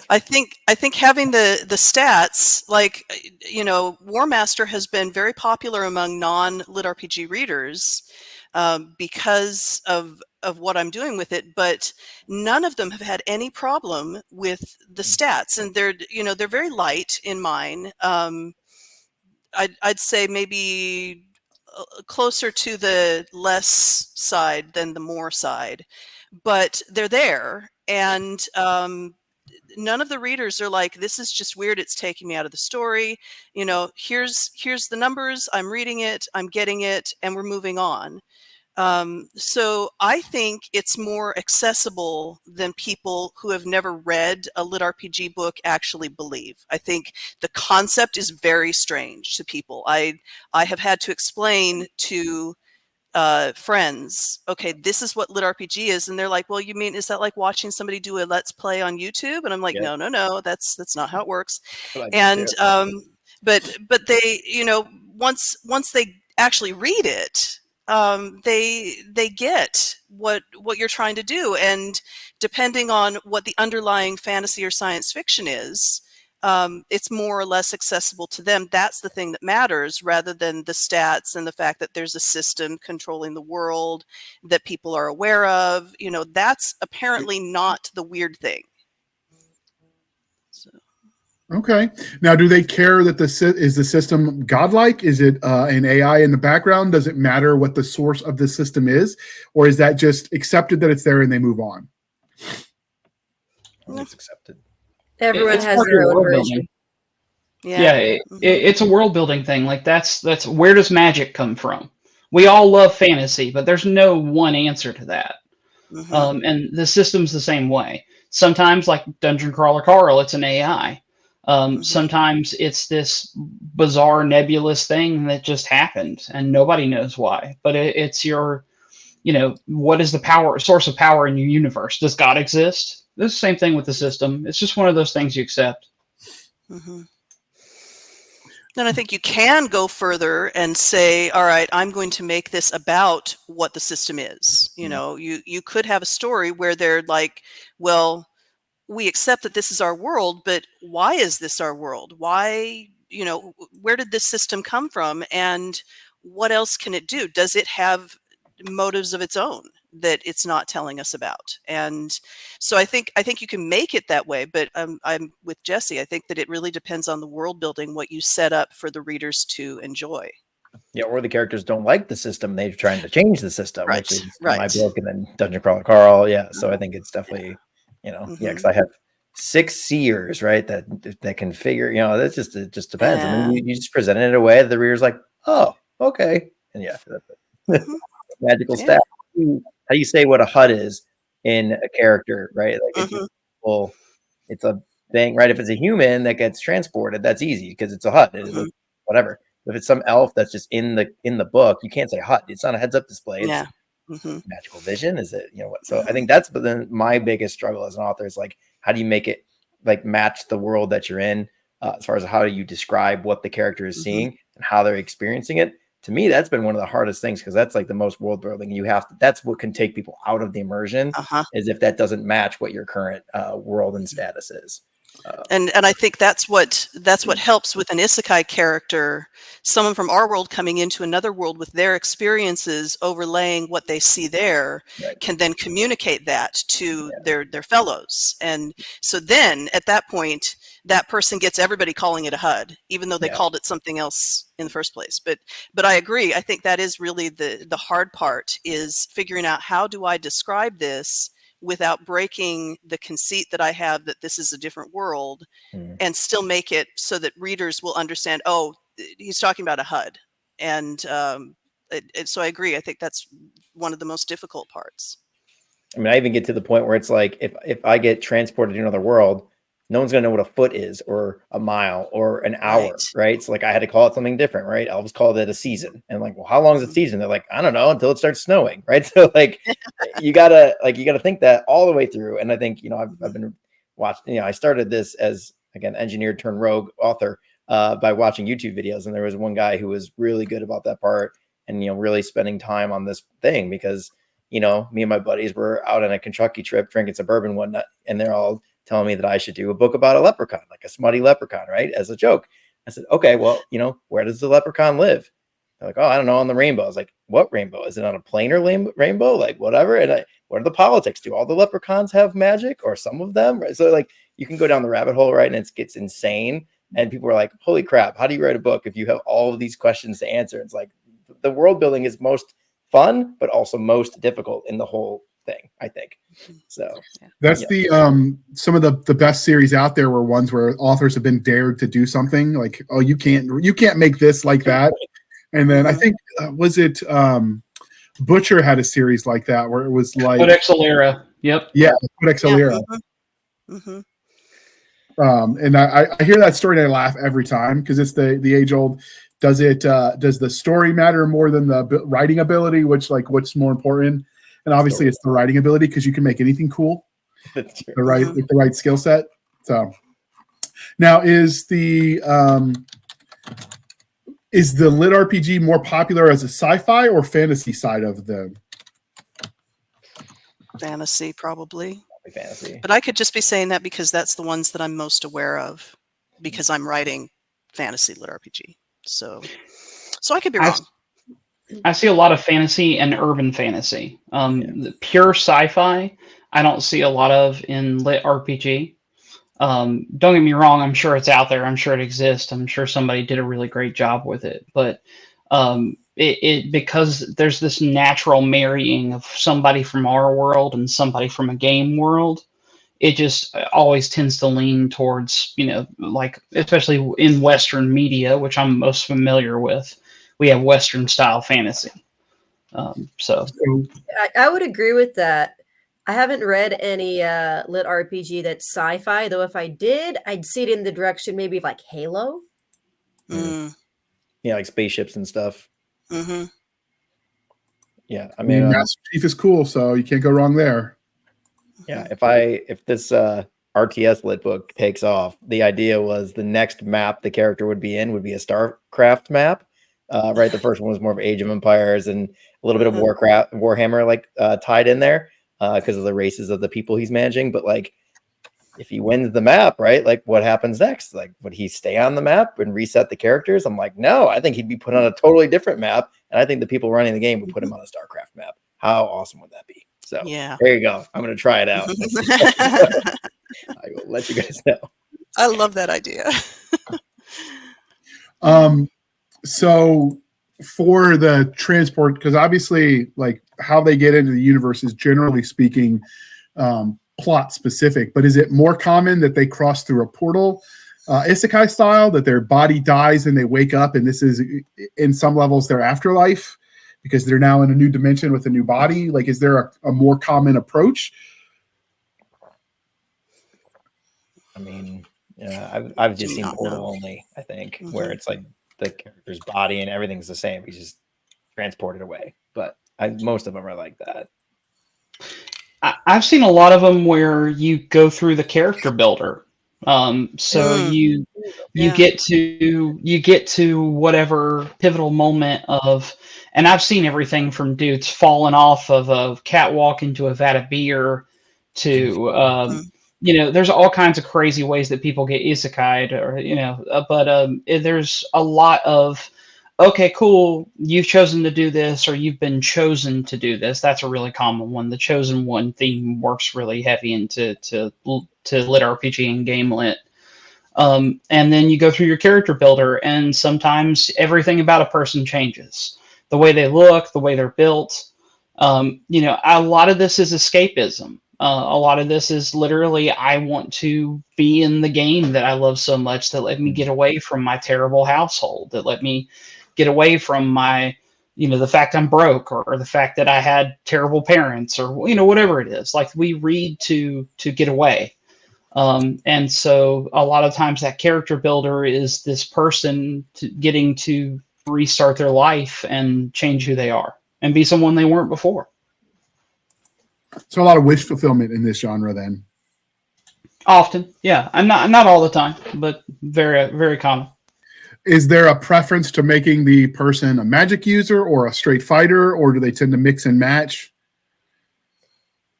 I think having the stats, like, War Master has been very popular among non-lit RPG readers because of what I'm doing with it, but none of them have had any problem with the stats, and they're very light in mine. I'd say maybe closer to the less side than the more side, but they're there, and none of the readers are like, this is just weird, it's taking me out of the story. Here's the numbers, I'm reading it, I'm getting it, and we're moving on. So I think it's more accessible than people who have never read a lit RPG book actually believe. I think the concept is very strange to people. I have had to explain to friends, okay, this is what lit RPG is, and they're like, well, you mean, is that like watching somebody do a let's play on YouTube? And I'm like, no, that's not how it works. And but they, once they actually read it, they get what you're trying to do, and depending on what the underlying fantasy or science fiction is, it's more or less accessible to them. That's the thing that matters, rather than the stats and the fact that there's a system controlling the world that people are aware of. That's apparently not the weird thing. So. Okay. Now, do they care that is the system godlike? Is it an AI in the background? Does it matter what the source of the system is? Or is that just accepted that it's there and they move on? It's accepted. Everyone has their own version. It's a world building thing. Like that's where does magic come from? We all love fantasy, but there's no one answer to that. And the system's the same way. Sometimes, like Dungeon Crawler Carl, it's an AI. Sometimes it's this bizarre nebulous thing that just happened and nobody knows why. But it's your, what is the source of power in your universe? Does God exist? It's the same thing with the system. It's just one of those things you accept. Then I think you can go further and say, all right, I'm going to make this about what the system is. You could have a story where they're like, well, we accept that this is our world, but why is this our world? Why, where did this system come from? And what else can it do? Does it have motives of its own that it's not telling us about? And so I think you can make it that way, but I'm with Jesse. I think that it really depends on the world building, what you set up for the readers to enjoy. Yeah, or the characters don't like the system. They're trying to change the system, Right, which is right. my book, and then Dungeon Crawler Carl. Yeah, so I think it's definitely, because I have 6 seers, right? That can figure, it just depends. And then you just present it in a way that the reader's like, oh, okay. And magical stat. How do you say what a HUD is in a character, right? Like it's a thing, right? If it's a human that gets transported, that's easy because it's a HUD. It is whatever. If it's some elf that's just in the book, you can't say HUD. It's not a heads up display. It's magical vision. Is it, what? So I think that's then my biggest struggle as an author is like, how do you make it like match the world that you're in, as far as how do you describe what the character is seeing and how they're experiencing it? To me, that's been one of the hardest things because that's like the most world building. That's what can take people out of the immersion is if that doesn't match what your current world and status is. And I think that's what helps with an isekai character, someone from our world coming into another world with their experiences overlaying what they see there, can then communicate that to their fellows. And so then at that point, that person gets everybody calling it a HUD, even though they called it something else in the first place. But I agree. I think that is really the hard part, is figuring out how do I describe this without breaking the conceit that I have that this is a different world, and still make it so that readers will understand, oh, he's talking about a HUD. And so I agree. I think that's one of the most difficult parts. I mean, I even get to the point where it's like, if I get transported to another world, no one's going to know what a foot is or a mile or an hour, right? So like I had to call it something different, right? Elves called it a season. And like, well, how long is a season? They're like, I don't know, until it starts snowing, right? So like, you gotta think that all the way through. And I think, I've been watching, I started this as, again, engineer turned rogue author by watching YouTube videos. And there was one guy who was really good about that part and, really spending time on this thing because, me and my buddies were out on a Kentucky trip drinking some bourbon one night, and they're all telling me that I should do a book about a leprechaun, like a smutty leprechaun, right? As a joke. I said, okay, well, where does the leprechaun live? They're like, oh, I don't know, on the rainbow. I was like, what rainbow? Is it on a planar rainbow? Like, whatever. And what are the politics? Do all the leprechauns have magic, or some of them? Right? So like, you can go down the rabbit hole, right? And it gets insane. And people are like, holy crap, how do you write a book if you have all of these questions to answer? It's like, the world building is most fun, but also most difficult in the whole thing, I think. So that's the some of the best series out there were ones where authors have been dared to do something like, oh, you can't make this like that. And then I think was it Butcher had a series like that where it was like Codex Alera. Yep. Yeah, Codex Alera. And I hear that story and I laugh every time because it's the age old. Does the story matter more than the writing ability? What's more important? And obviously, it's the writing ability because you can make anything cool. With the right skill set. So now, is the LitRPG more popular as a sci-fi or fantasy side of them? Fantasy, probably. Fantasy. But I could just be saying that because that's the ones that I'm most aware of, because I'm writing fantasy LitRPG. So I could be wrong. I see a lot of fantasy and urban fantasy. The pure sci-fi, I don't see a lot of in LitRPG. Don't get me wrong, I'm sure it's out there. I'm sure it exists. I'm sure somebody did a really great job with it. But because there's this natural marrying of somebody from our world and somebody from a game world, it just always tends to lean towards, like, especially in Western media, which I'm most familiar with, we have Western style fantasy. So I would agree with that. I haven't read any lit RPG that's sci-fi, though if I did, I'd see it in the direction maybe of like Halo. Yeah, like spaceships and stuff. Yeah, I mean Master Chief is cool, so you can't go wrong there. Yeah, if this RTS lit book takes off, the idea was the next map the character would be in would be a StarCraft map. Right, the first one was more of Age of Empires and a little bit of Warhammer, like tied in there because of the races of the people he's managing. But like, if he wins the map, right, like what happens next? Like, would he stay on the map and reset the characters? I'm like, no, I think he'd be put on a totally different map, and I think the people running the game would put him on a StarCraft map. How awesome would that be? So there you go. I'm going to try it out. I will let you guys know. I love that idea. So for the transport, because obviously, like how they get into the universe is generally speaking plot specific, but is it more common that they cross through a portal, isekai style, that their body dies and they wake up, and this is in some levels their afterlife because they're now in a new dimension with a new body? Like, is there a more common approach? I mean, yeah, I've just seen Portal only, I think, where it's like the character's body and everything's the same. He's just transported away. But most of them are like that. I've seen a lot of them where you go through the character builder. You get to whatever pivotal moment of, and I've seen everything from dudes falling off of a catwalk into a vat of beer to there's all kinds of crazy ways that people get isekai'd, or there's a lot of, okay, cool, you've chosen to do this, or you've been chosen to do this. That's a really common one. The chosen one theme works really heavy into LitRPG and game lit. And then you go through your character builder, and sometimes everything about a person changes. The way they look, the way they're built. A lot of this is escapism. A lot of this is literally, I want to be in the game that I love so much that let me get away from my terrible household, that let me get away from my, the fact I'm broke, or the fact that I had terrible parents, or, whatever it is. Like, we read to get away. And so a lot of times that character builder is this person getting to restart their life and change who they are and be someone they weren't before. So a lot of wish fulfillment in this genre then. Often, yeah. I'm not all the time, but very, very common. Is there a preference to making the person a magic user or a straight fighter, or do they tend to mix and match?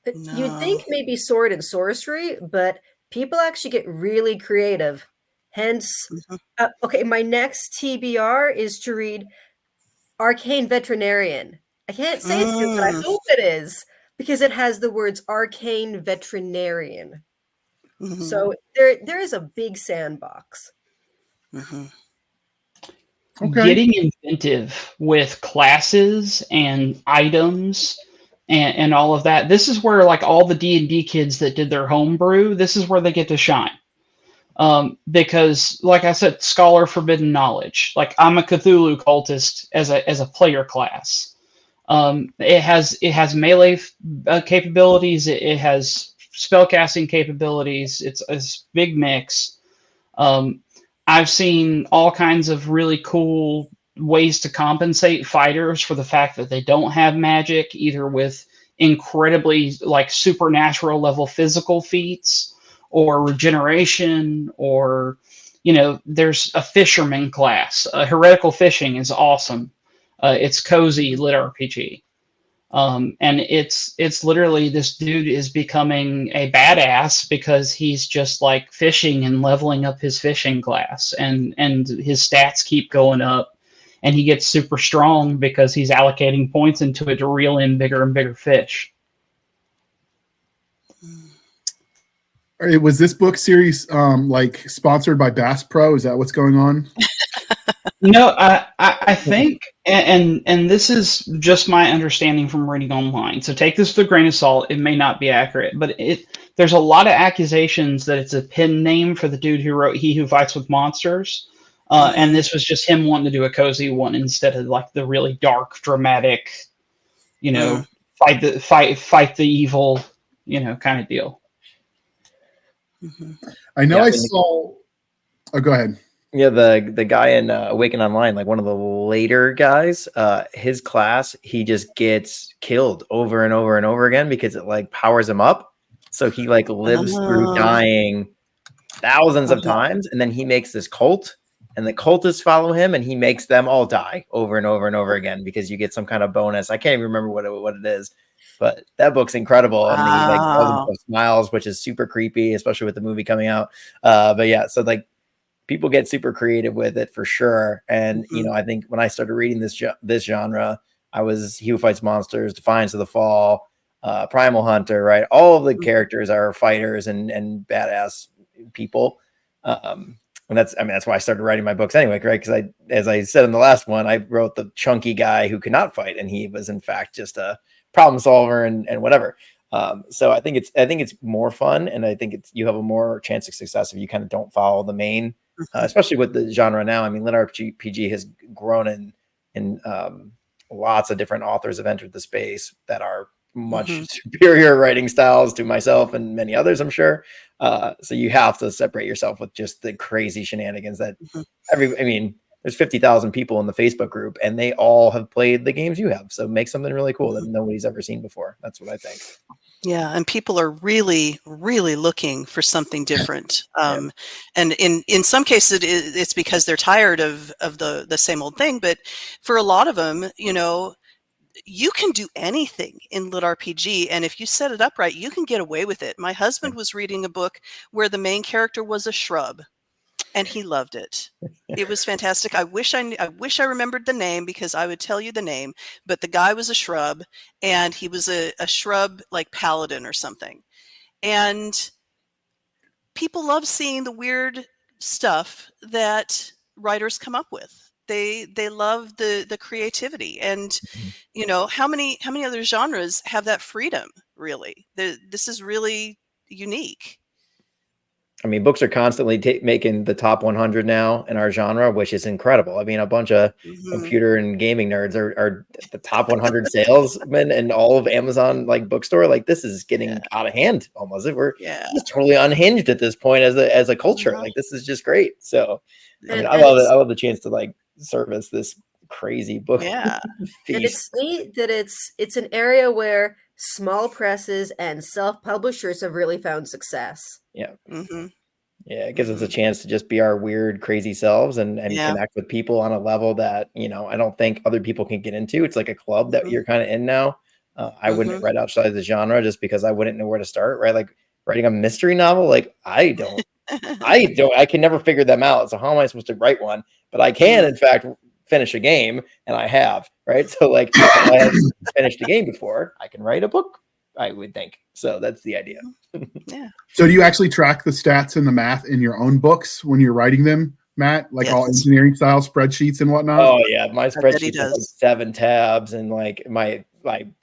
No. You'd think maybe sword and sorcery, but people actually get really creative. Hence, my next TBR is to read Arcane Veterinarian. I can't say it's good, but I hope it is, because it has the words Arcane Veterinarian. So there is a big sandbox. Okay. Getting inventive with classes and items and all of that. This is where, like, all the D&D kids that did their homebrew, this is where they get to shine. Because, like I said, Scholar Forbidden Knowledge. Like, I'm a Cthulhu cultist as a player class. It has melee capabilities. It has spellcasting capabilities. It's a big mix. I've seen all kinds of really cool ways to compensate fighters for the fact that they don't have magic, either with incredibly, like, supernatural level physical feats or regeneration, or, there's a fisherman class. Heretical fishing is awesome. It's cozy lit RPG. And it's literally, this dude is becoming a badass because he's just, like, fishing and leveling up his fishing class, and his stats keep going up, and he gets super strong because he's allocating points into it to reel in bigger and bigger fish. Was this book series sponsored by Bass Pro? Is that what's going on? No, I think, and this is just my understanding from reading online, so take this with a grain of salt. It may not be accurate, but there's a lot of accusations that it's a pen name for the dude who wrote He Who Fights with Monsters, and this was just him wanting to do a cozy one instead of, like, the really dark, dramatic, fight the evil, kind of deal. I know. I saw. Oh, go ahead. Yeah, the guy in Awaken Online, like one of the later guys, his class, he just gets killed over and over and over again because it, like, powers him up. So he, like, lives through dying thousands of times, and then he makes this cult, and the cultists follow him, and he makes them all die over and over and over again because you get some kind of bonus. I can't even remember what it is. But that book's incredible. And he, like, calls himself Smiles, which is super creepy, especially with the movie coming out. But yeah, so, like, people get super creative with it for sure. And I think when I started reading this genre, I was He Who Fights Monsters, Defiance of the Fall, Primal Hunter, right? All of the characters are fighters and badass people. And that's why I started writing my books anyway, right? Because as I said in the last one, I wrote the chunky guy who could not fight, and he was in fact just a problem solver and whatever. So I think it's more fun, and I think you have a more chance of success if you kind of don't follow the main, especially with the genre now. I mean, LitRPG has grown and lots of different authors have entered the space that are much superior writing styles to myself and many others, I'm sure. So you have to separate yourself with just the crazy shenanigans that there's 50,000 people in the Facebook group and they all have played the games you have. So make something really cool that nobody's ever seen before. That's what I think. Yeah, and people are really, really looking for something different. And in some cases, it's because they're tired of the same old thing. But for a lot of them, you can do anything in LitRPG, and if you set it up right, you can get away with it. My husband was reading a book where the main character was a shrub, and he loved it. It was fantastic. I wish I remembered the name because I would tell you the name, but the guy was a shrub, and he was a shrub like paladin or something. And people love seeing the weird stuff that writers come up with. They love the creativity, and how many other genres have that freedom? Really, this is really unique. I mean, books are constantly making the top 100 now in our genre, which is incredible. I mean, a bunch of computer and gaming nerds are the top 100 salesmen in all of Amazon bookstore. Like, this is getting out of hand almost. We're just totally unhinged at this point as a culture. Like, this is just great. So, I mean, I love the chance to service this crazy book. Yeah, and it's neat that it's an area where small presses and self-publishers have really found success. Yeah. Yeah, it gives us a chance to just be our weird, crazy selves and connect with people on a level that, I don't think other people can get into. It's like a club that you're kind of in now. I wouldn't write outside the genre just because I wouldn't know where to start, right? Like writing a mystery novel, I can never figure them out. So how am I supposed to write one? But I can, in fact, finish a game, and I have, right? So if I have finished a game before, I can write a book, I would think. So that's the idea. Yeah. So do you actually track the stats and the math in your own books when you're writing them, Matt? All engineering style spreadsheets and whatnot? Oh yeah, my spreadsheet has 7 tabs, and my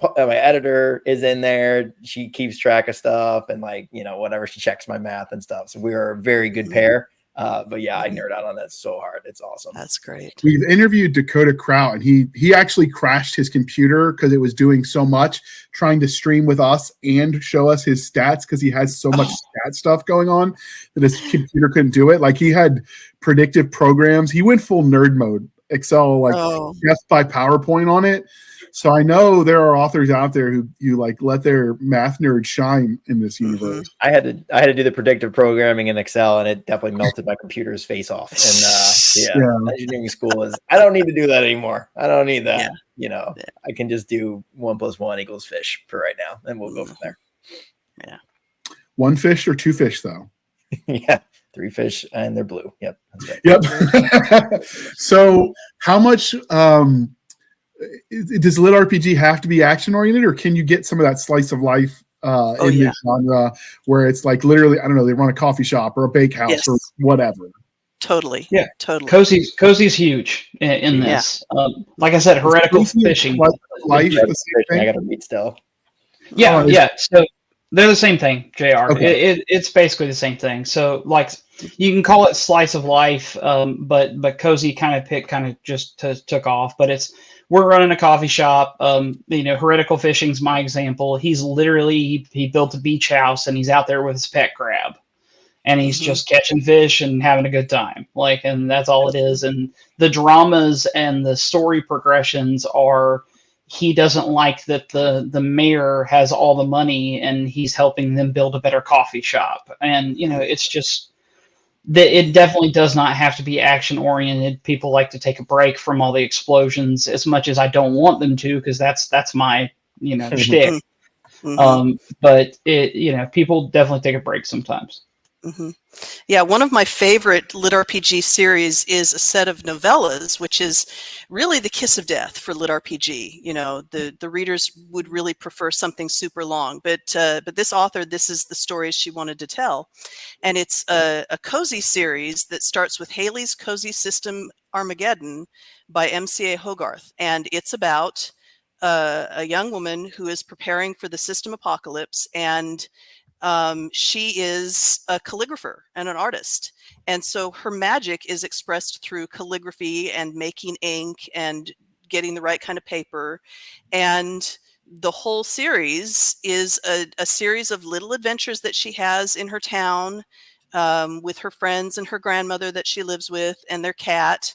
editor is in there. She keeps track of stuff, and whatever, she checks my math and stuff. So we are a very good pair. But yeah, I nerd out on that so hard. It's awesome. That's great. We've interviewed Dakota Kraut, and he actually crashed his computer because it was doing so much, trying to stream with us and show us his stats because he has so much stat stuff going on that his computer couldn't do it. He had predictive programs. He went full nerd mode, Excel, just by PowerPoint on it. So I know there are authors out there who let their math nerd shine in this universe. I had to do the predictive programming in Excel, and it definitely melted my computer's face off. And engineering school I don't need to do that anymore. I don't need that. I can just do 1 + 1 = fish for right now, and we'll go from there. Yeah. 1 fish or 2 fish though? Yeah. 3 fish and they're blue. Yep. That's right. Yep. So how much does LitRPG have to be action oriented, or can you get some of that slice of life in this genre where it's literally, I don't know, they run a coffee shop or a bakehouse or whatever? Totally. Yeah, totally. Cozy's huge in this. Like I said, heretical fishing. Life, the same thing? I got to read still. Yeah, yeah. So they're the same thing, JR. Okay. It's basically the same thing. So you can call it slice of life, but Cozy kind of just took off. But we're running a coffee shop. Heretical fishing's my example. He's literally he built a beach house and he's out there with his pet crab, and he's just catching fish and having a good time. And that's all it is. And the dramas and the story progressions are, he doesn't like that the mayor has all the money and he's helping them build a better coffee shop. And it's just. It definitely does not have to be action oriented. People like to take a break from all the explosions, as much as I don't want them to, because that's my shtick. But people definitely take a break sometimes. Yeah, one of my favorite LitRPG series is a set of novellas, which is really the kiss of death for LitRPG. The readers would really prefer something super long, but this author, this is the stories she wanted to tell, and it's a cozy series that starts with Haley's Cozy System Armageddon by MCA Hogarth, and it's about a young woman who is preparing for the system apocalypse, and she is a calligrapher and an artist. And so her magic is expressed through calligraphy and making ink and getting the right kind of paper. And the whole series is a series of little adventures that she has in her town with her friends and her grandmother that she lives with and their cat.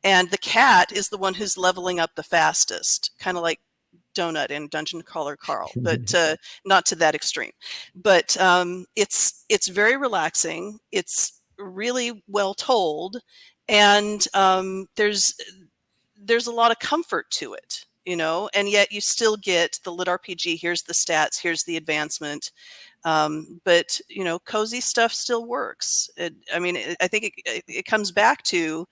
And the cat is the one who's leveling up the fastest, kind of like Donut in Dungeon Crawler Carl, but not to that extreme. But it's very relaxing. It's really well told, and there's a lot of comfort to it, and yet you still get the LitRPG. Here's the stats. Here's the advancement. But cozy stuff still works. I think it comes back to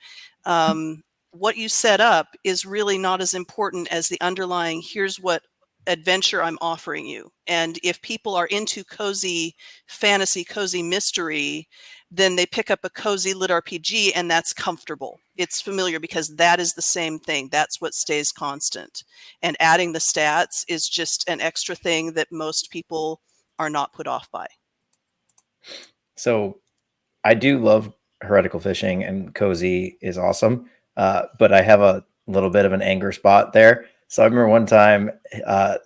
what you set up is really not as important as the underlying, here's what adventure I'm offering you. And if people are into cozy fantasy, cozy mystery, then they pick up a cozy LitRPG, and that's comfortable. It's familiar because that is the same thing. That's what stays constant. And adding the stats is just an extra thing that most people are not put off by. So I do love heretical fishing, and cozy is awesome. But I have a little bit of an anger spot there. So I remember one time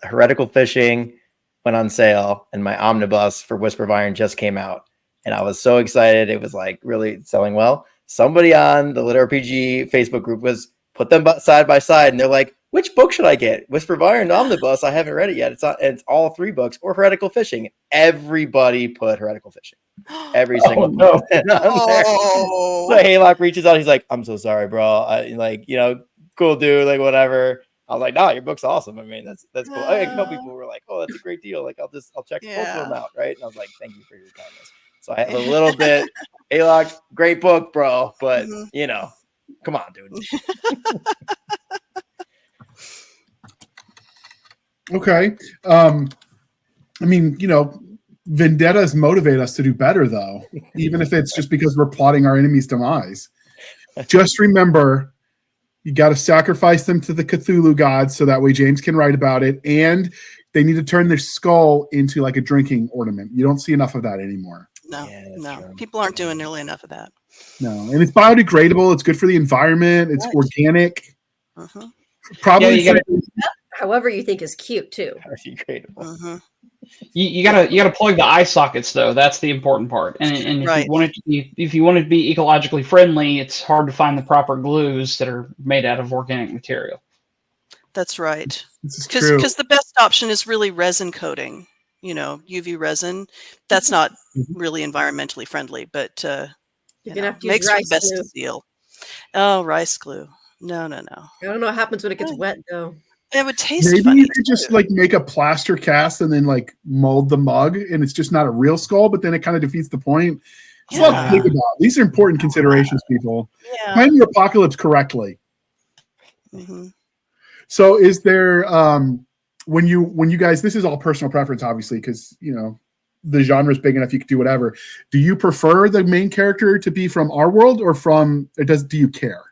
heretical fishing went on sale, and my omnibus for Whisper of Iron just came out. And I was so excited. It was like really selling well. Somebody on the LitRPG Facebook group put them side by side, and they're like, which book should I get? Whisper of Iron, Omnibus. I haven't read it yet. It's all 3 books, or Heretical Fishing. Everybody put Heretical Fishing. Every single no. Oh. So Haylock reaches out. He's like, I'm so sorry, bro. Cool dude, like whatever. I was like, no, your book's awesome. I mean, that's cool. A couple people were like, oh, that's a great deal. Like, I'll check both of them out, right? And I was like, thank you for your kindness. So I have a little bit, Haylock, great book, bro. But come on, dude. Okay. Vendettas motivate us to do better, though, even if it's just because we're plotting our enemy's demise. Just remember, you got to sacrifice them to the Cthulhu gods so that way James can write about it, and they need to turn their skull into like a drinking ornament. You don't see enough of that anymore. No. People aren't doing nearly enough of that. No, and it's biodegradable. It's good for the environment. It's organic. Uh-huh. Probably. However you think is cute too. Uh-huh. You gotta plug the eye sockets though. That's the important part. And if you want it to be ecologically friendly, it's hard to find the proper glues that are made out of organic material. That's right. Because the best option is really resin coating. UV resin. That's not really environmentally friendly, but you're gonna have to makes use for rice the best glue. Steel. Oh, rice glue. No. I don't know what happens when it gets wet though. It would taste maybe funny. You could just like make a plaster cast and then like mold the mug, and it's just not a real skull, but then it kind of defeats the point. Yeah. Think about. These are important considerations, people. Yeah. Plan your apocalypse correctly. Mm-hmm. So is there when you guys, this is all personal preference, obviously, because the genre is big enough you could do whatever. Do you prefer the main character to be from our world or do you care?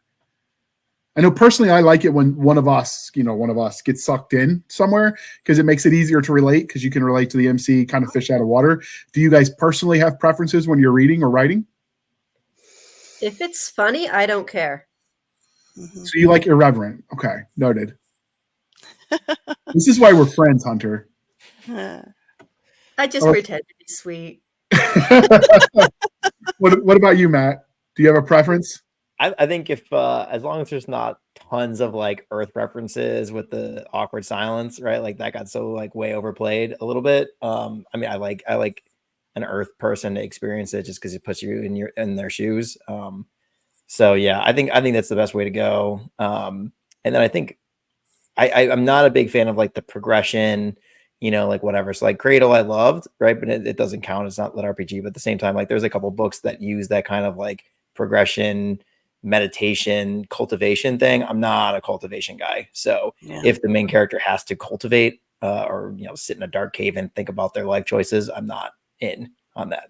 I know personally I like it when one of us gets sucked in somewhere because it makes it easier to relate because you can relate to the MC, kind of fish out of water. Do you guys personally have preferences when you're reading or writing? If it's funny, I don't care. Mm-hmm. So you like irreverent. Okay, noted. This is why we're friends, Hunter. I just pretend to be sweet. What about you, Matt? Do you have a preference? I think if as long as there's not tons of like Earth references with the awkward silence, right? Like that got so like way overplayed a little bit. I like an Earth person to experience it just because it puts you in their shoes. So yeah, I think that's the best way to go. And then I think I'm not a big fan of like the progression, like whatever. So like Cradle I loved, right? But it doesn't count. It's not LitRPG, but at the same time, like there's a couple books that use that kind of like progression, meditation, cultivation thing. I'm not a cultivation guy. So if the main character has to cultivate or sit in a dark cave and think about their life choices, I'm not in on that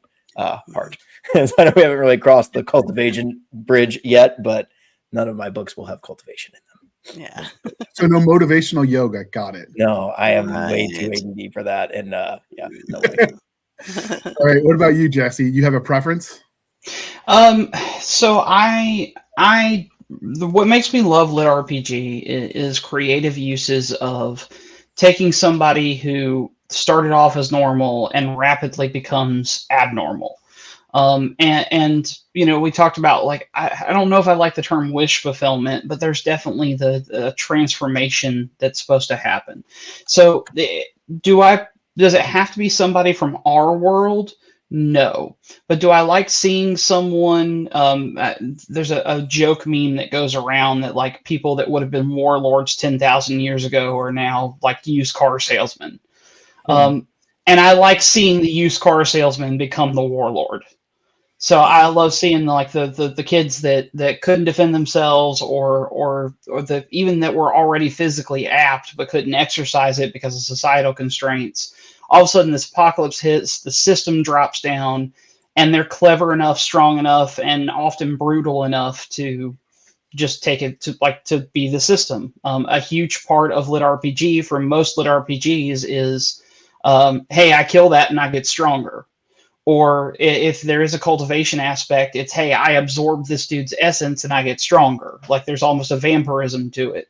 part. So I know we haven't really crossed the cultivation bridge yet, but none of my books will have cultivation in them. Yeah. So no motivational yoga. Got it. No, I am way too Right. ADD for that. And yeah, no way. All right. What about you, Jesse? You have a preference? So what makes me love lit RPG is creative uses of taking somebody who started off as normal and rapidly becomes abnormal. And we talked about, like, I don't know if I like the term wish fulfillment, but there's definitely the transformation that's supposed to happen. So does it have to be somebody from our world? No. But do I like seeing someone? There's a joke meme that goes around that, like, people that would have been warlords 10,000 years ago are now like used car salesmen. And I like seeing the used car salesman become the warlord. So I love seeing, like, the kids that couldn't defend themselves, or the even that were already physically apt but couldn't exercise it because of societal constraints. All of a sudden, this apocalypse hits, the system drops down, and they're clever enough, strong enough, and often brutal enough to just take it to be the system. A huge part of lit RPG for most lit RPGs is, hey, I kill that and I get stronger. Or if there is a cultivation aspect, it's, hey, I absorb this dude's essence and I get stronger. Like, there's almost a vampirism to it.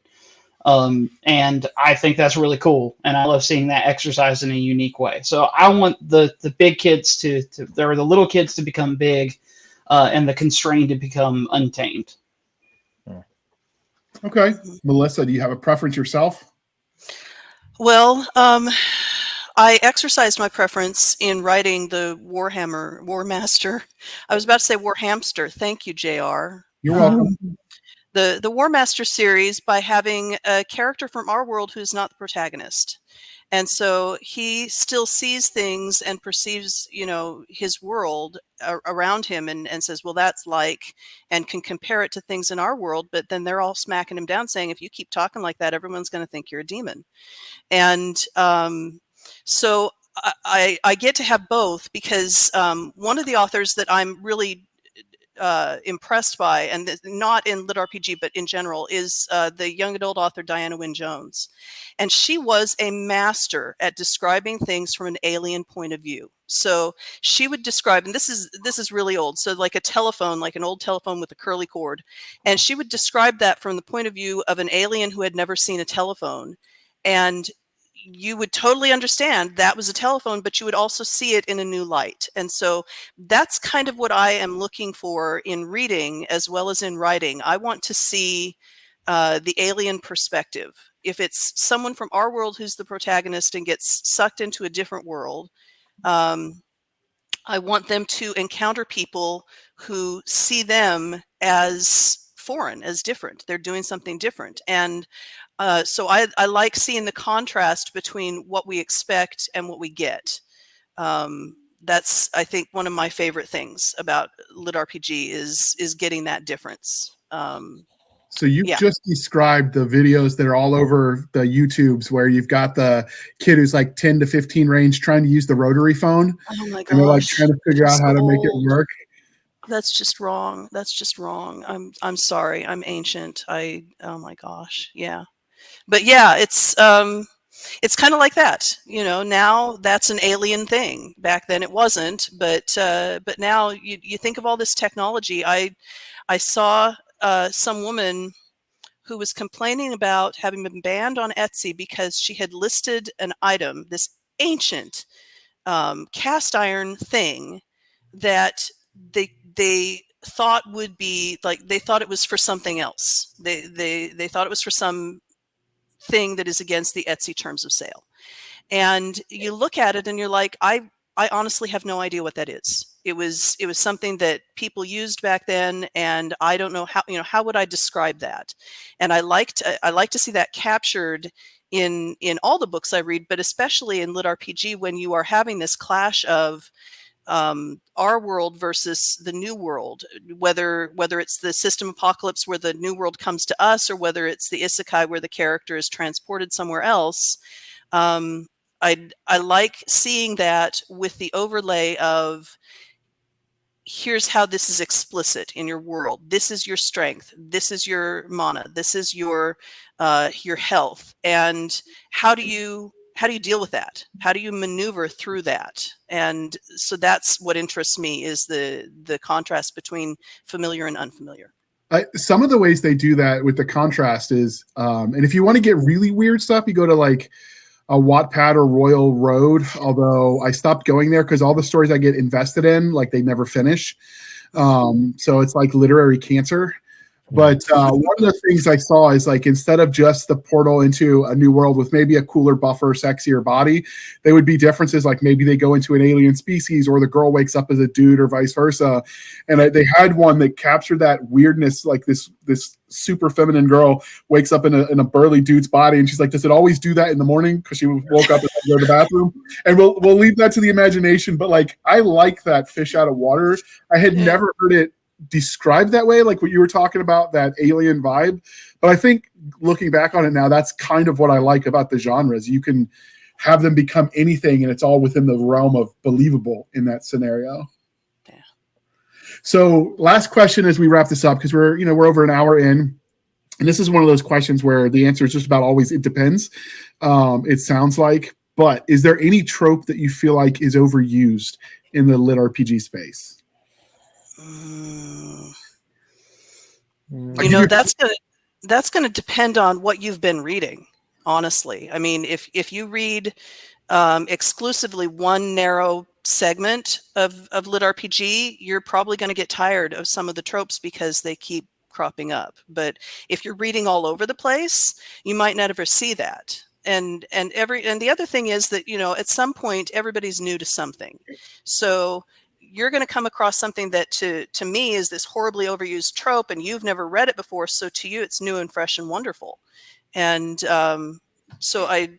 And I think that's really cool. And I love seeing that exercised in a unique way. So I want the big kids or the little kids to become big, and the constrained to become untamed. Okay. Melissa, do you have a preference yourself? Well, I exercised my preference in writing the War Master. I was about to say War Hamster. Thank you, JR. You're welcome. The War Master series, by having a character from our world who's not the protagonist. And so he still sees things and perceives, his world around him, and says, well, that's like, and can compare it to things in our world. But then they're all smacking him down saying, if you keep talking like that, everyone's going to think you're a demon. And so I get to have both, because one of the authors that I'm really impressed by, and not in lit RPG but in general, is the young adult author Diana Wynne Jones, and she was a master at describing things from an alien point of view. So she would describe, and this is really old, so like a telephone, like an old telephone with a curly cord, and she would describe that from the point of view of an alien who had never seen a telephone, and you would totally understand that was a telephone, but you would also see it in a new light. And so that's kind of what I am looking for in reading as well as in writing. I want to see the alien perspective. If it's someone from our world who's the protagonist and gets sucked into a different world, I want them to encounter people who see them as foreign, as different. They're doing something different. And so I like seeing the contrast between what we expect and what we get. That's, I think, one of my favorite things about lit RPG is getting that difference. So you've just described the videos that are all over the YouTubes where you've got the kid who's like 10 to 15 range trying to use the rotary phone. Oh my gosh. And they're like trying to figure out how to make it work. That's just wrong. That's just wrong. I'm sorry. I'm ancient. Oh my gosh. Yeah. But yeah, it's kind of like that. Now that's an alien thing. Back then it wasn't, but now you think of all this technology. I saw some woman who was complaining about having been banned on Etsy because she had listed an item, this ancient cast iron thing that they thought would be like, they thought it was for something else. They thought it was for some thing that is against the Etsy terms of sale. And you look at it and you're like, I honestly have no idea what that is. It was something that people used back then, and I don't know how would I describe that? And I like to see that captured in all the books I read, but especially in lit RPG, when you are having this clash of our world versus the new world, whether it's the system apocalypse where the new world comes to us, or whether it's the isekai where the character is transported somewhere else. I like seeing that with the overlay of here's how this is explicit in your world. This is your strength. This is your mana. This is your health. And how do you deal with that? How do you maneuver through that? And so that's what interests me, is the contrast between familiar and unfamiliar. Some of the ways they do that with the contrast is, and if you want to get really weird stuff, you go to like a Wattpad or Royal Road, although I stopped going there because all the stories I get invested in, like, they never finish. So it's like literary cancer. But one of the things I saw is, like, instead of just the portal into a new world with maybe a cooler, buffer, sexier body, they would be differences, like maybe they go into an alien species, or the girl wakes up as a dude, or vice versa. And they had one that captured that weirdness, like this super feminine girl wakes up in a burly dude's body, and she's like, does it always do that in the morning? Because she woke up and had to go to the bathroom. And we'll leave that to the imagination. But, like, I like that fish out of water. I had never heard it described that way, like what you were talking about, that alien vibe. But I think looking back on it now, that's kind of what I like about the genres. You can have them become anything, and it's all within the realm of believable in that scenario. Yeah. So last question as we wrap this up, because we're over an hour in, and this is one of those questions where the answer is just about always it depends. It sounds like, but is there any trope that you feel like is overused in the lit RPG space? That's gonna depend on what you've been reading, honestly. I mean, if you read exclusively one narrow segment of LitRPG, you're probably going to get tired of some of the tropes because they keep cropping up. But if you're reading all over the place, you might not ever see that. And the other thing is that, at some point everybody's new to something, so you're going to come across something that to me is this horribly overused trope, and you've never read it before. So to you, it's new and fresh and wonderful. And so I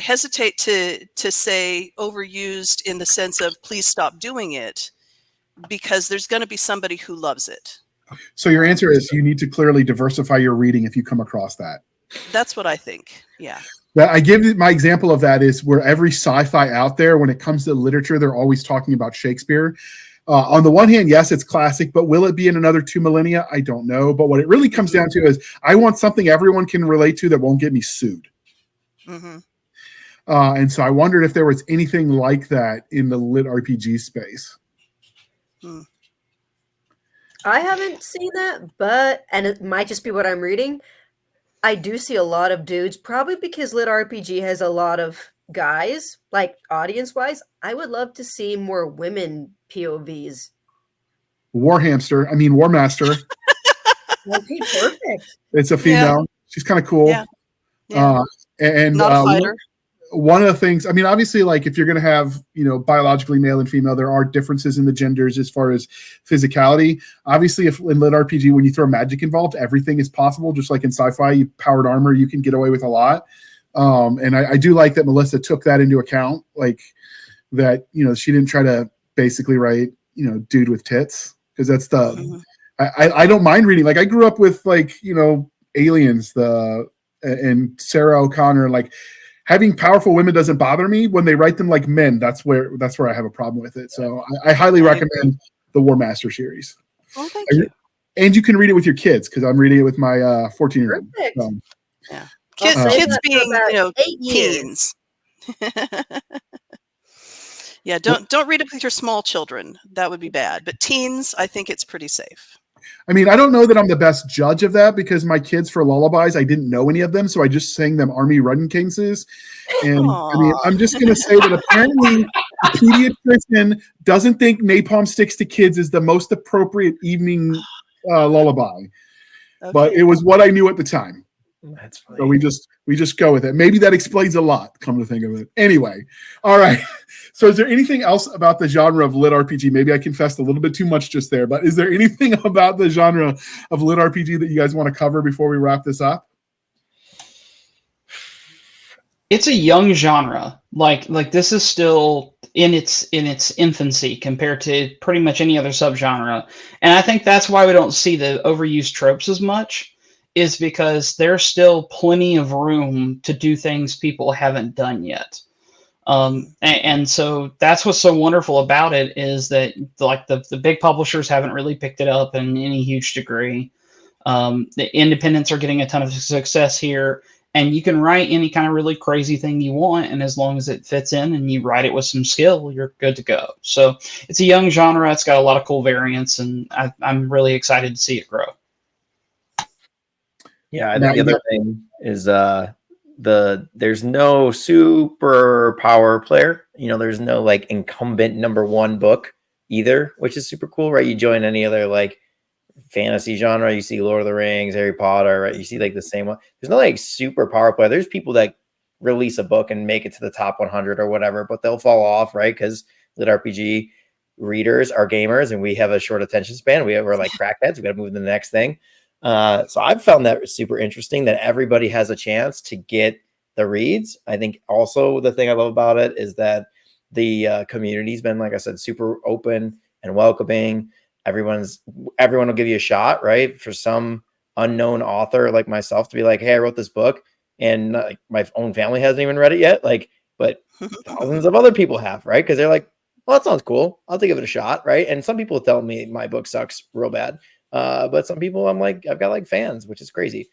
hesitate to say overused in the sense of please stop doing it, because there's going to be somebody who loves it. So your answer is you need to clearly diversify your reading if you come across that. That's what I think. Yeah. I give my example of that is where every sci-fi out there, when it comes to literature, they're always talking about Shakespeare. On the one hand, yes, it's classic, but will it be in another 2 millennia? I don't know. But what it really comes down to is I want something everyone can relate to that won't get me sued. Mm-hmm. And so I wondered if there was anything like that in the lit RPG space. I haven't seen that, and it might just be what I'm reading. I do see a lot of dudes, probably because lit RPG has a lot of guys, like audience-wise. I would love to see more women POVs. Warmaster. Okay, perfect. It's a female. Yeah. She's kind of cool. Yeah. And not a fighter. One of the things, obviously, like if you're going to have, biologically male and female, there are differences in the genders as far as physicality. Obviously, if in lit RPG, when you throw magic involved, everything is possible. Just like in sci-fi, you powered armor, you can get away with a lot. And I do like that Melissa took that into account, like that, she didn't try to basically write, dude with tits, because that's I don't mind reading. Like I grew up with Aliens, and Sarah O'Connor, like, having powerful women doesn't bother me. When they write them like men, that's where I have a problem with it. So I highly recommend the Warmaster series. Oh, thank you. And you can read it with your kids, because I'm reading it with my 14-year-old. Yeah, kids being teens. Yeah, don't read it with your small children. That would be bad. But teens, I think it's pretty safe. I don't know that I'm the best judge of that, because my kids, for lullabies, I didn't know any of them, so I just sang them Army Rudden Cases. And I'm just going to say that apparently the pediatrician doesn't think Napalm Sticks to Kids is the most appropriate evening lullaby. Okay. But it was what I knew at the time. That's funny. So we just go with it. Maybe that explains a lot, come to think of it. Anyway, all right. So is there anything else about the genre of lit RPG? Maybe I confessed a little bit too much just there, but is there anything about the genre of lit RPG that you guys want to cover before we wrap this up? It's a young genre. Like this is still in its infancy compared to pretty much any other subgenre. And I think that's why we don't see the overused tropes as much, is because there's still plenty of room to do things people haven't done yet. And so that's what's so wonderful about it is that like the big publishers haven't really picked it up in any huge degree. The independents are getting a ton of success here, and you can write any kind of really crazy thing you want, and as long as it fits in and you write it with some skill, you're good to go. So it's a young genre. It's got a lot of cool variants, and I'm really excited to see it grow. Yeah, I think the other thing is there's no super power player. You know, there's no like incumbent number one book either, which is super cool, right? You join any other like fantasy genre, you see Lord of the Rings, Harry Potter, right? You see like the same one. There's no like super power player. There's people that release a book and make it to the top 100 or whatever, but they'll fall off, right? Because LitRPG readers are gamers and we have a short attention span. We're like crackheads. We got to move to the next thing. So I've found that super interesting that everybody has a chance to get the reads. I think also the thing I love about it is that the community's been, like I said, super open and welcoming. Everyone will give you a shot, right? For some unknown author like myself to be like, hey, I wrote this book and my own family hasn't even read it yet. Like, but thousands of other people have, right? Because they're like, well, that sounds cool. I'll give it a shot, right? And some people tell me my book sucks real bad. But some people I'm like, I've got like fans, which is crazy.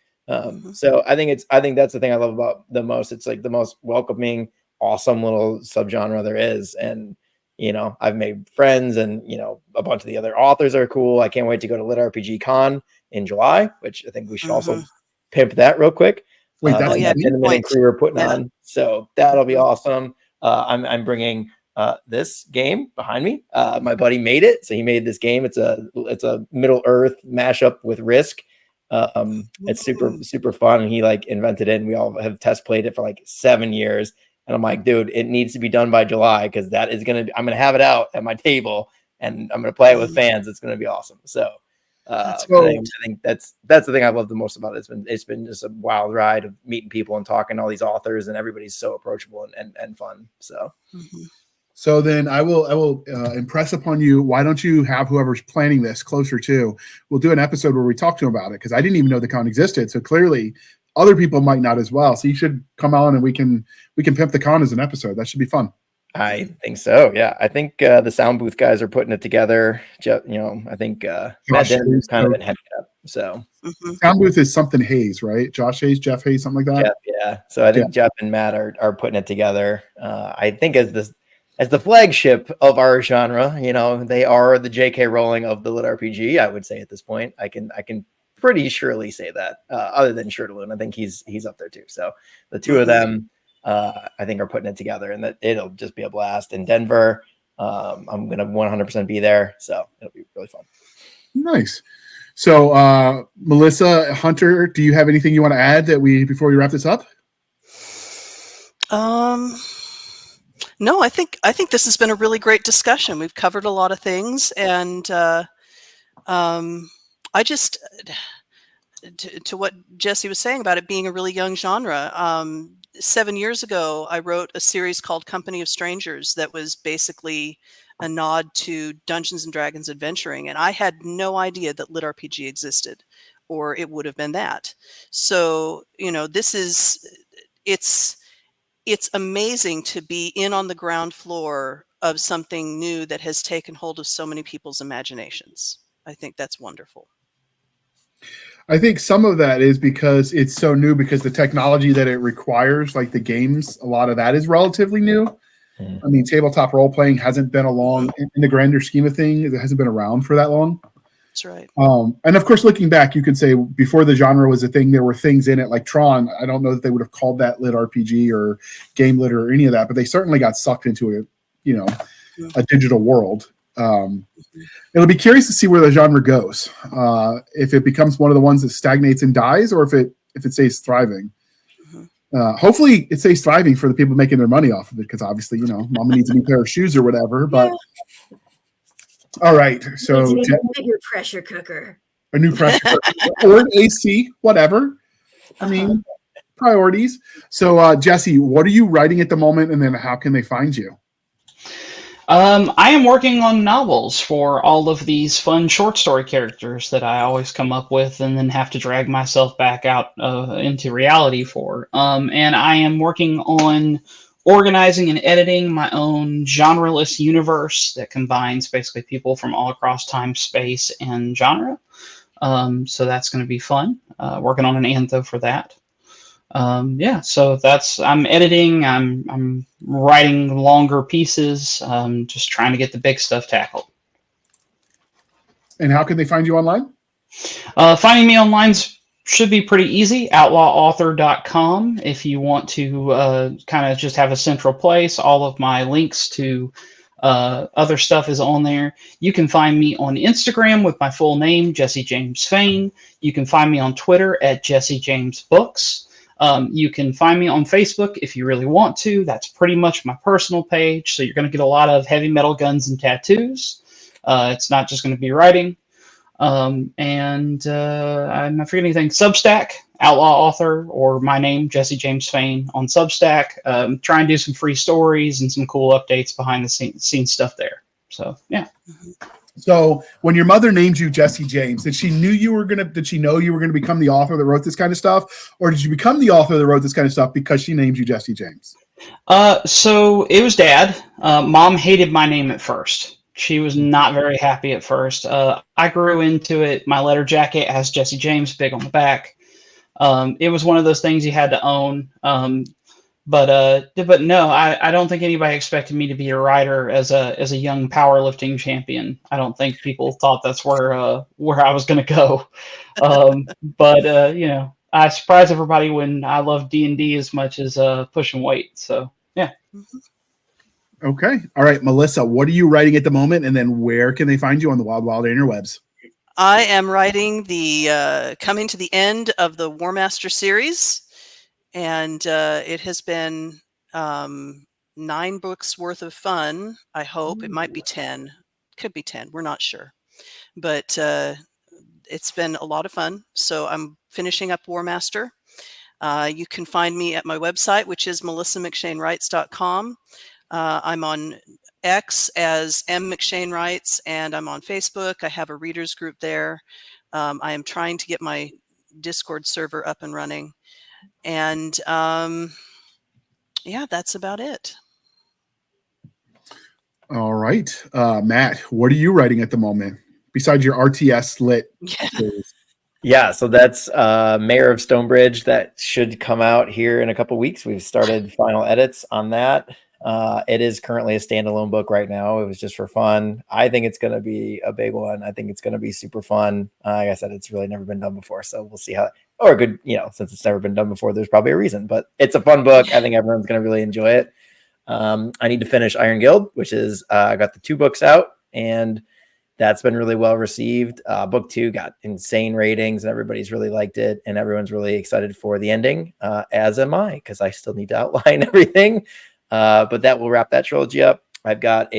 So I think that's the thing I love about the most. It's like the most welcoming, awesome little subgenre there is. And, you know, I've made friends and, you know, a bunch of the other authors are cool. I can't wait to go to LitRPG Con in July, which I think we should also pimp that real quick. Wait, that's Cinnamon and crew are putting on. So that'll be awesome. I'm bringing this game behind me. My buddy made it. So he made this game. It's a Middle Earth mashup with Risk. It's super fun. And he like invented it and we all have test played it for like 7 years. And I'm like, dude, it needs to be done by July because I'm going to have it out at my table and I'm going to play it with fans. It's going to be awesome. So I think that's the thing I love the most about it. It's been just a wild ride of meeting people and talking to all these authors and everybody's so approachable and fun. So. So then I will impress upon you. Why don't you have whoever's planning this closer to? We'll do an episode where we talk to them about it because I didn't even know the con existed. So clearly, other people might not as well. So you should come on and we can pimp the con as an episode. That should be fun. I think so. Yeah, I think the sound booth guys are putting it together. You know, I think Matt Denver's kind of been heading it up. So sound booth is something Hayes, right? Josh Hayes, Jeff Hayes, something like that. Jeff, yeah. So I think Jeff and Matt are putting it together. I think as the flagship of our genre, you know, they are the J.K. Rowling of the LitRPG. I would say at this point, I can pretty surely say that. Other than Shirtaloon, I think he's up there too. So the two of them, I think, are putting it together, and that it'll just be a blast. In Denver, I'm gonna 100% be there, so it'll be really fun. Nice. So, Melissa, Hunter, do you have anything you want to add before we wrap this up? No, I think this has been a really great discussion. We've covered a lot of things, and I just to what Jesse was saying about it being a really young genre. 7 years ago, I wrote a series called Company of Strangers that was basically a nod to Dungeons and Dragons adventuring, and I had no idea that LitRPG existed, or it would have been that. So, you know, it's amazing to be in on the ground floor of something new that has taken hold of so many people's imaginations. I think that's wonderful. I think some of that is because it's so new, because the technology that it requires, like the games, a lot of that is relatively new. I mean, tabletop role-playing hasn't been in the grander scheme of things. It hasn't been around for that long. That's right. And of course, looking back, you could say before the genre was a thing, there were things in it like Tron. I don't know that they would have called that LitRPG or game lit or any of that, but they certainly got sucked into a digital world. It'll be curious to see where the genre goes. If it becomes one of the ones that stagnates and dies, or if it stays thriving. Hopefully it stays thriving for the people making their money off of it, because obviously, you know, mama needs a new pair of shoes or whatever. But all right, so a bigger pressure cooker, a new pressure cooker, or an AC, whatever. I mean, priorities. So, Jesse, what are you writing at the moment, and then how can they find you? I am working on novels for all of these fun short story characters that I always come up with and then have to drag myself back out into reality for. And I am working on organizing and editing my own genreless universe that combines basically people from all across time, space, and genre. So that's going to be fun. Working on an antho for that. So I'm editing. I'm writing longer pieces. Just trying to get the big stuff tackled. And how can they find you online? Finding me online should be pretty easy. outlawauthor.com. If you want to kind of just have a central place, all of my links to other stuff is on there. You can find me on Instagram with my full name, Jesse James Fain. You can find me on Twitter at Jesse James Books. You can find me on Facebook if you really want to. That's pretty much my personal page. So you're going to get a lot of heavy metal guns and tattoos. It's not just going to be writing. I'm not forgetting anything. Substack, Outlaw Author, or my name, Jesse James Fain, on Substack. Try and do some free stories and some cool updates behind the scenes stuff there. So yeah. So when your mother named you Jesse James, did she know you were gonna become the author that wrote this kind of stuff, or did you become the author that wrote this kind of stuff because she named you Jesse James? So it was Dad. Mom hated my name at first. She was not very happy at first. I grew into it. My letter jacket has Jesse James big on the back. It was one of those things you had to own. But no, I don't think anybody expected me to be a writer as a young powerlifting champion. I don't think people thought that's where I was going to go. I surprise everybody when I love D&D as much as pushing weight. So yeah. Okay. All right, Melissa, what are you writing at the moment? And then where can they find you on the wild interwebs? I am writing the coming to the end of the War Master series, and it has been 9 books worth of fun. I hope. It might be 10. Could be 10. We're not sure. But it's been a lot of fun. So I'm finishing up War Master. You can find me at my website, which is melissamcshanewrites.com. I'm on X as M. McShane Writes, and I'm on Facebook. I have a readers group there. I am trying to get my Discord server up and running. And that's about it. All right. Matt, what are you writing at the moment besides your RTS lit series? Yeah, so that's Mayor of Stonebridge. That should come out here in a couple weeks. We've started final edits on that. It is currently a standalone book right now. It was just for fun. I think it's going to be a big one. I think it's going to be super fun. Like I said, it's really never been done before, so we'll see how. Or good, since it's never been done before, there's probably a reason. But it's a fun book. I think everyone's going to really enjoy it. I need to finish Iron Guild, which is I got the 2 books out, and that's been really well received. Book 2 got insane ratings, and everybody's really liked it, and everyone's really excited for the ending, as am I, because I still need to outline everything. But that will wrap that trilogy up. I've got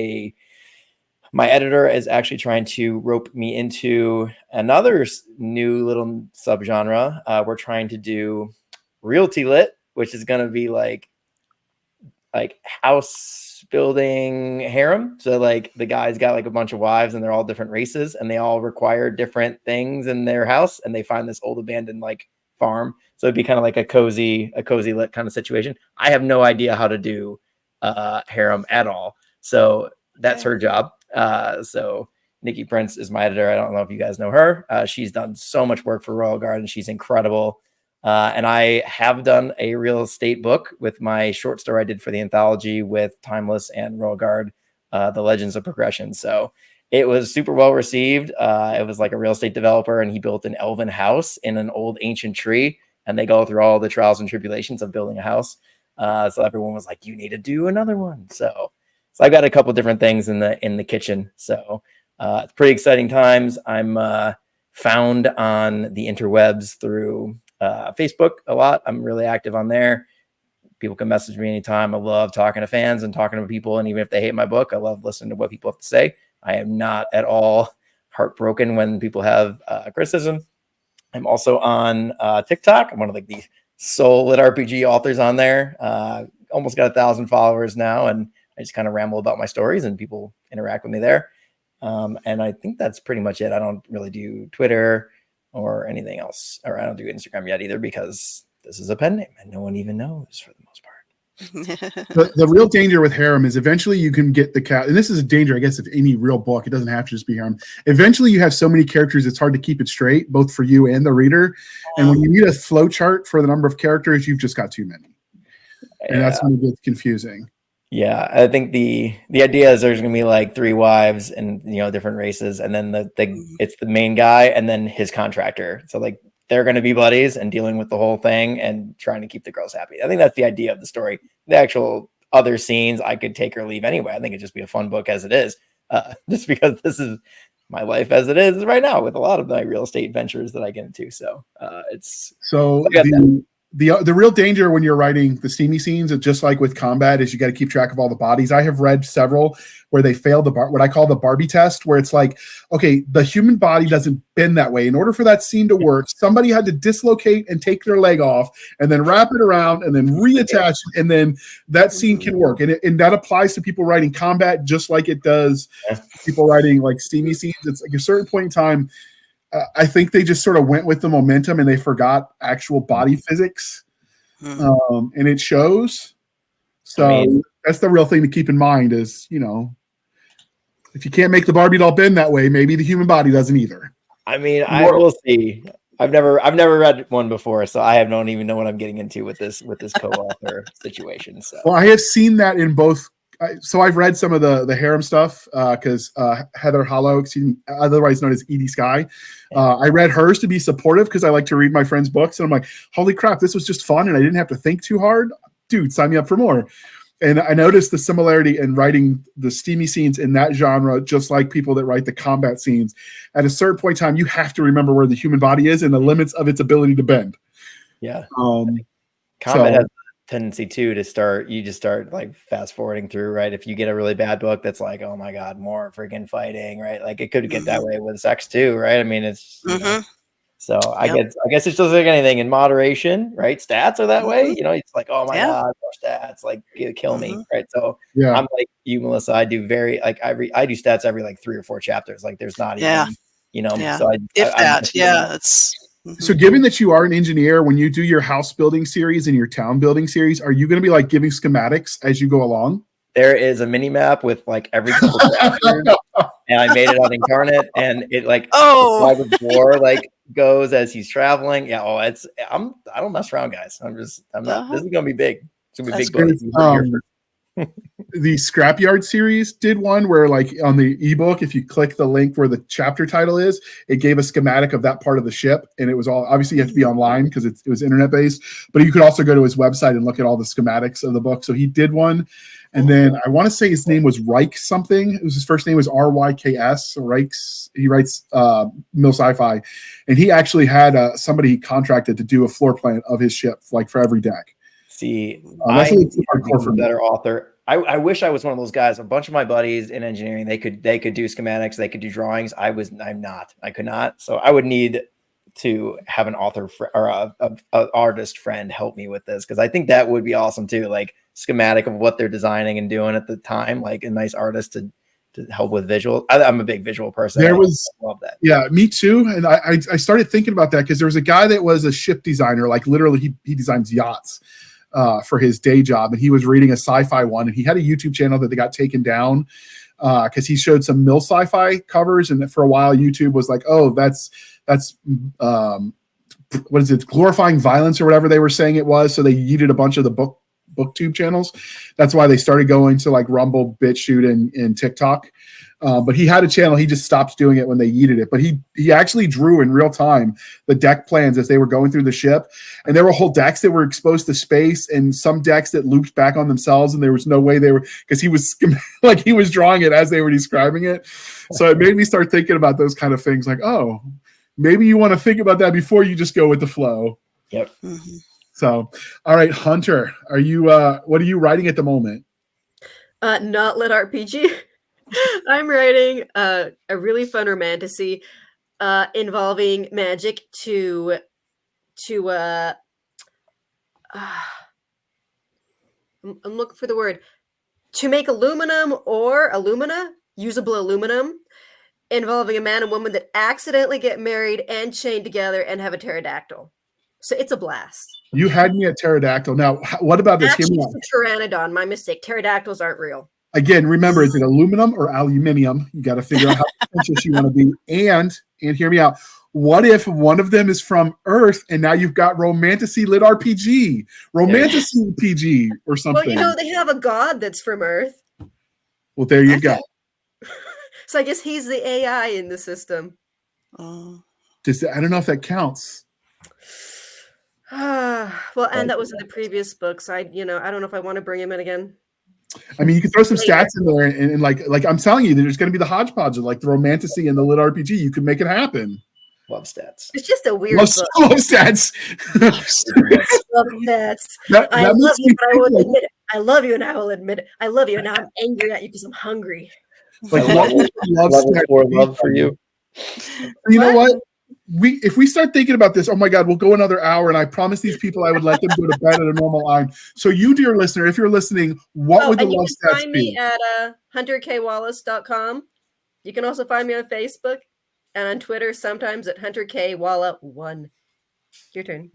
my editor is actually trying to rope me into another new little subgenre. We're trying to do realty lit, which is going to be like house building harem. So like the guy's got like a bunch of wives and they're all different races and they all require different things in their house. And they find this old abandoned like farm. So it'd be kind of like a cozy lit kind of situation. I have no idea how to do harem at all. So that's her job. So Nikki Prince is my editor. I don't know if you guys know her. She's done so much work for Royal Guard and she's incredible. And I have done a real estate book with my short story I did for the anthology with Timeless and Royal Guard, The Legends of Progression. So it was super well received. It was like a real estate developer and he built an elven house in an old ancient tree. And they go through all the trials and tribulations of building a house. So everyone was like, you need to do another one. So I've got a couple different things in the kitchen. So it's pretty exciting times. I'm found on the interwebs through Facebook a lot. I'm really active on there. People can message me anytime. I love talking to fans and talking to people. And even if they hate my book, I love listening to what people have to say. I am not at all heartbroken when people have criticism. I'm also on TikTok. I'm one of the sole LitRPG authors on there. Almost got 1,000 followers now. And I just kind of ramble about my stories and people interact with me there. And I think that's pretty much it. I don't really do Twitter or anything else, or I don't do Instagram yet either because this is a pen name and no one even knows for the most part. The real danger with harem is eventually you can get the cat, and this is a danger, I guess, of any real book. It doesn't have to just be harem. Eventually, you have so many characters, it's hard to keep it straight, both for you and the reader. And when you need a flow chart for the number of characters, you've just got too many, and that's when it gets confusing. Yeah, I think the idea is there's gonna be like 3 wives and different races, and then it's the main guy and then his contractor. So like they're gonna be buddies and dealing with the whole thing and trying to keep the girls happy. I think that's the idea of the story. The actual other scenes I could take or leave anyway. I think it'd just be a fun book as it is, just because this is my life as it is right now with a lot of my real estate ventures that I get into. So it's so the real danger when you're writing the steamy scenes, just like with combat, is you got to keep track of all the bodies. I have read several where they fail what I call the Barbie test, where it's like, okay, the human body doesn't bend that way. In order for that scene to work, somebody had to dislocate and take their leg off and then wrap it around and then reattach it, and then that scene can work. And that applies to people writing combat just like it does people writing like steamy scenes. It's like a certain point in time, I think they just sort of went with the momentum and they forgot actual body physics, and it shows. So that's the real thing to keep in mind is, if you can't make the Barbie doll bend that way, maybe the human body doesn't either. I mean, I will see. I've never read one before, so I don't even know what I'm getting into with this co-author situation. So. Well, I have seen that in both. So I've read some of the harem stuff because Heather Hollow, otherwise known as Edie Sky, I read hers to be supportive because I like to read my friends' books, and I'm like, holy crap, this was just fun, and I didn't have to think too hard. Dude, sign me up for more. And I noticed the similarity in writing the steamy scenes in that genre, just like people that write the combat scenes. At a certain point in time, you have to remember where the human body is and the limits of its ability to bend. Yeah. Combat has tendency too to start like fast forwarding through, right? If you get a really bad book that's like, oh my god, more freaking fighting, right? Like it could get that way with sex too, right? I mean, it's so I guess it's just like anything in moderation, right? Stats are that way, it's like, oh my god, more stats, like kill me, right? So I'm like you, Melissa. I do I do stats every like 3 or 4 chapters. Like there's not even so that's. So given that you are an engineer, when you do your house building series and your town building series, are you going to be like giving schematics as you go along? There is a mini map with like every couple chapters, and I made it on Incarnate, and it like why the war like goes as he's traveling. Yeah, I don't mess around, guys. I'm not. This is gonna be big. It's gonna be big. The Scrapyard series did one where, like, on the ebook, if you click the link where the chapter title is, it gave a schematic of that part of the ship, and it was all obviously you have to be online because it was internet based, but you could also go to his website and look at all the schematics of the book. So he did one, and then I want to say his name was Reich something. His first name was RYKS. Reichs. He writes Mill Sci-Fi, and he actually had somebody he contracted to do a floor plan of his ship, like for every deck. See, that's I'm a better author. I wish I was one of those guys. A bunch of my buddies in engineering, they could do schematics, they could do drawings. I'm not. I could not. So I would need to have an author or a artist friend help me with this, because I think that would be awesome too. Like schematic of what they're designing and doing at the time, like a nice artist to help with visual. I'm a big visual person. I love that. Yeah, me too. And I started thinking about that because there was a guy that was a ship designer, like literally he designs yachts. For his day job, and he was reading a sci-fi one, and he had a YouTube channel that they got taken down because he showed some Mill Sci-Fi covers, and for a while YouTube was like, oh, that's what is it, glorifying violence or whatever they were saying it was, so they yeeted a bunch of the booktube channels. That's why they started going to like Rumble, BitChute, and TikTok. But he had a channel. He just stopped doing it when they yeeted it. But he actually drew in real time the deck plans as they were going through the ship. And there were whole decks that were exposed to space and some decks that looped back on themselves. And there was no way they were, because he was like, he was drawing it as they were describing it. So it made me start thinking about those kind of things like, oh, maybe you want to think about that before you just go with the flow. Yep. So, all right, Hunter, are you, what are you writing at the moment? Not LitRPG. I'm writing a really fun romantasy involving magic to I'm looking for the word, to make aluminum or usable aluminum, involving a man and woman that accidentally get married and chained together and have a pterodactyl. So it's a blast. You had me at pterodactyl. Now, what about this? Actually, it's a pteranodon. My mistake. Pterodactyls aren't real. Again, remember, is it aluminum or aluminium? You got to figure out how pretentious you want to be. And hear me out. What if one of them is from Earth and now you've got Romantasy LitRPG, Romantasy PG or something? Well, they have a god that's from Earth. Well, there you go. So I guess he's the AI in the system. I don't know if that counts. Well, and that was in the previous books. I don't know if I want to bring him in again. I mean, you can throw some stats in there, and like I'm telling you, there's going to be the hodgepodge of like the Romantasy and the LitRPG. You could make it happen. Love stats. It's just a weird book. Love stats. Love stats. I love you, but I will admit it. I love you, and I will admit it. I love you, and now I'm angry at you because I'm hungry. Like love for you. You know what? If we start thinking about this, oh my God, we'll go another hour, and I promise these people I would let them go to bed at a normal time. So you, dear listener, if you're listening, what would the love stats be? You can find me at hunterkaywallace.com. You can also find me on Facebook and on Twitter, sometimes at Hunter Kay Wallace 1. Your turn.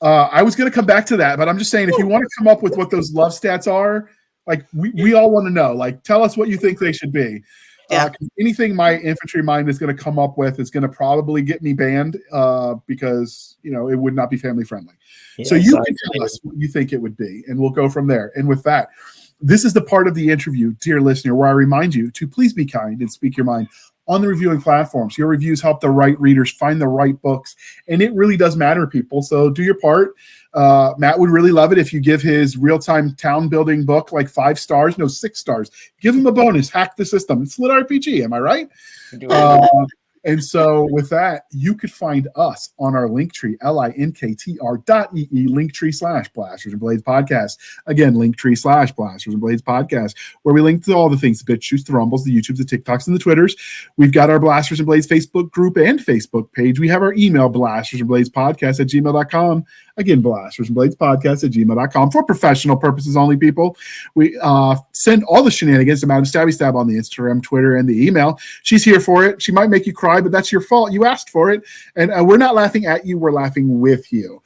I was going to come back to that, but I'm just saying, if you want to come up with what those love stats are, like we all want to know. Like, tell us what you think they should be. Anything my infantry mind is going to come up with is going to probably get me banned because it would not be family friendly. Yeah, so you can tell us what you think it would be, and we'll go from there. And with that, this is the part of the interview, dear listener, where I remind you to please be kind and speak your mind on the reviewing platforms. Your reviews help the right readers find the right books, and it really does matter, people. So do your part. Matt would really love it if you give his real-time town building book like 5 stars, no 6 stars. Give him a bonus. Hack the system. It's LitRPG. Am I right? And so with that, you could find us on our Linktree, linktr.ee, Linktree/Blasters and Blades Podcast. Again, Linktree/Blasters and Blades Podcast, where we link to all the things, the BitChutes, the Rumbles, the YouTubes, the TikToks, and the Twitters. We've got our Blasters and Blades Facebook group and Facebook page. We have our email, blastersandbladespodcast@gmail.com. Again, blastersandbladespodcast@gmail.com for professional purposes only, people. We send all the shenanigans to Madam Stabby Stab on the Instagram, Twitter, and the email. She's here for it. She might make you cry, but that's your fault. You asked for it. And we're not laughing at you. We're laughing with you.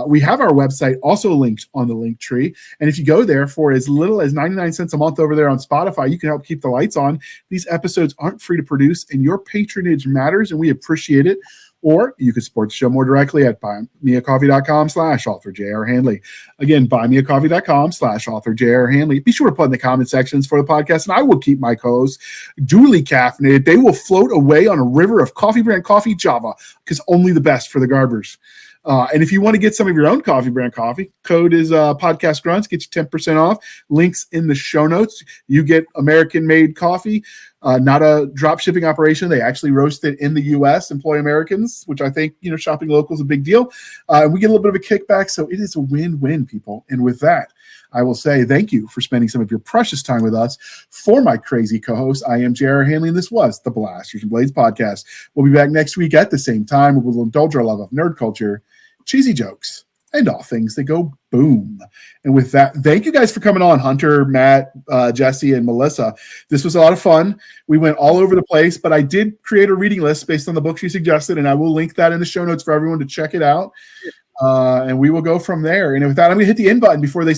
We have our website also linked on the link tree. And if you go there for as little as 99 cents a month over there on Spotify, you can help keep the lights on. These episodes aren't free to produce, and your patronage matters, and we appreciate it. Or you can support the show more directly at buymeacoffee.com/author J.R. Handley. Again, buymeacoffee.com/author J.R. Handley. Be sure to put in the comment sections for the podcast, and I will keep my co-hosts duly caffeinated. They will float away on a river of coffee brand coffee Java, because only the best for the Garbers. And if you want to get some of your own coffee brand coffee, code is Podcast Grunts. Get you 10% off. Links in the show notes. You get American-made coffee, not a drop shipping operation. They actually roast it in the U.S., employ Americans, which I think, shopping local is a big deal. We get a little bit of a kickback, so it is a win-win, people. And with that, I will say thank you for spending some of your precious time with us. For my crazy co-host, I am J.R. Handley, and this was the Blasters and Blades Podcast. We'll be back next week at the same time. We will indulge our love of nerd culture, cheesy jokes, and all things that go boom. And with that, thank you guys for coming on, Hunter, Matt, Jesse, and Melissa. This was a lot of fun. We went all over the place, but I did create a reading list based on the books you suggested, and I will link that in the show notes for everyone to check it out. And we will go from there. And with that, I'm going to hit the end button before they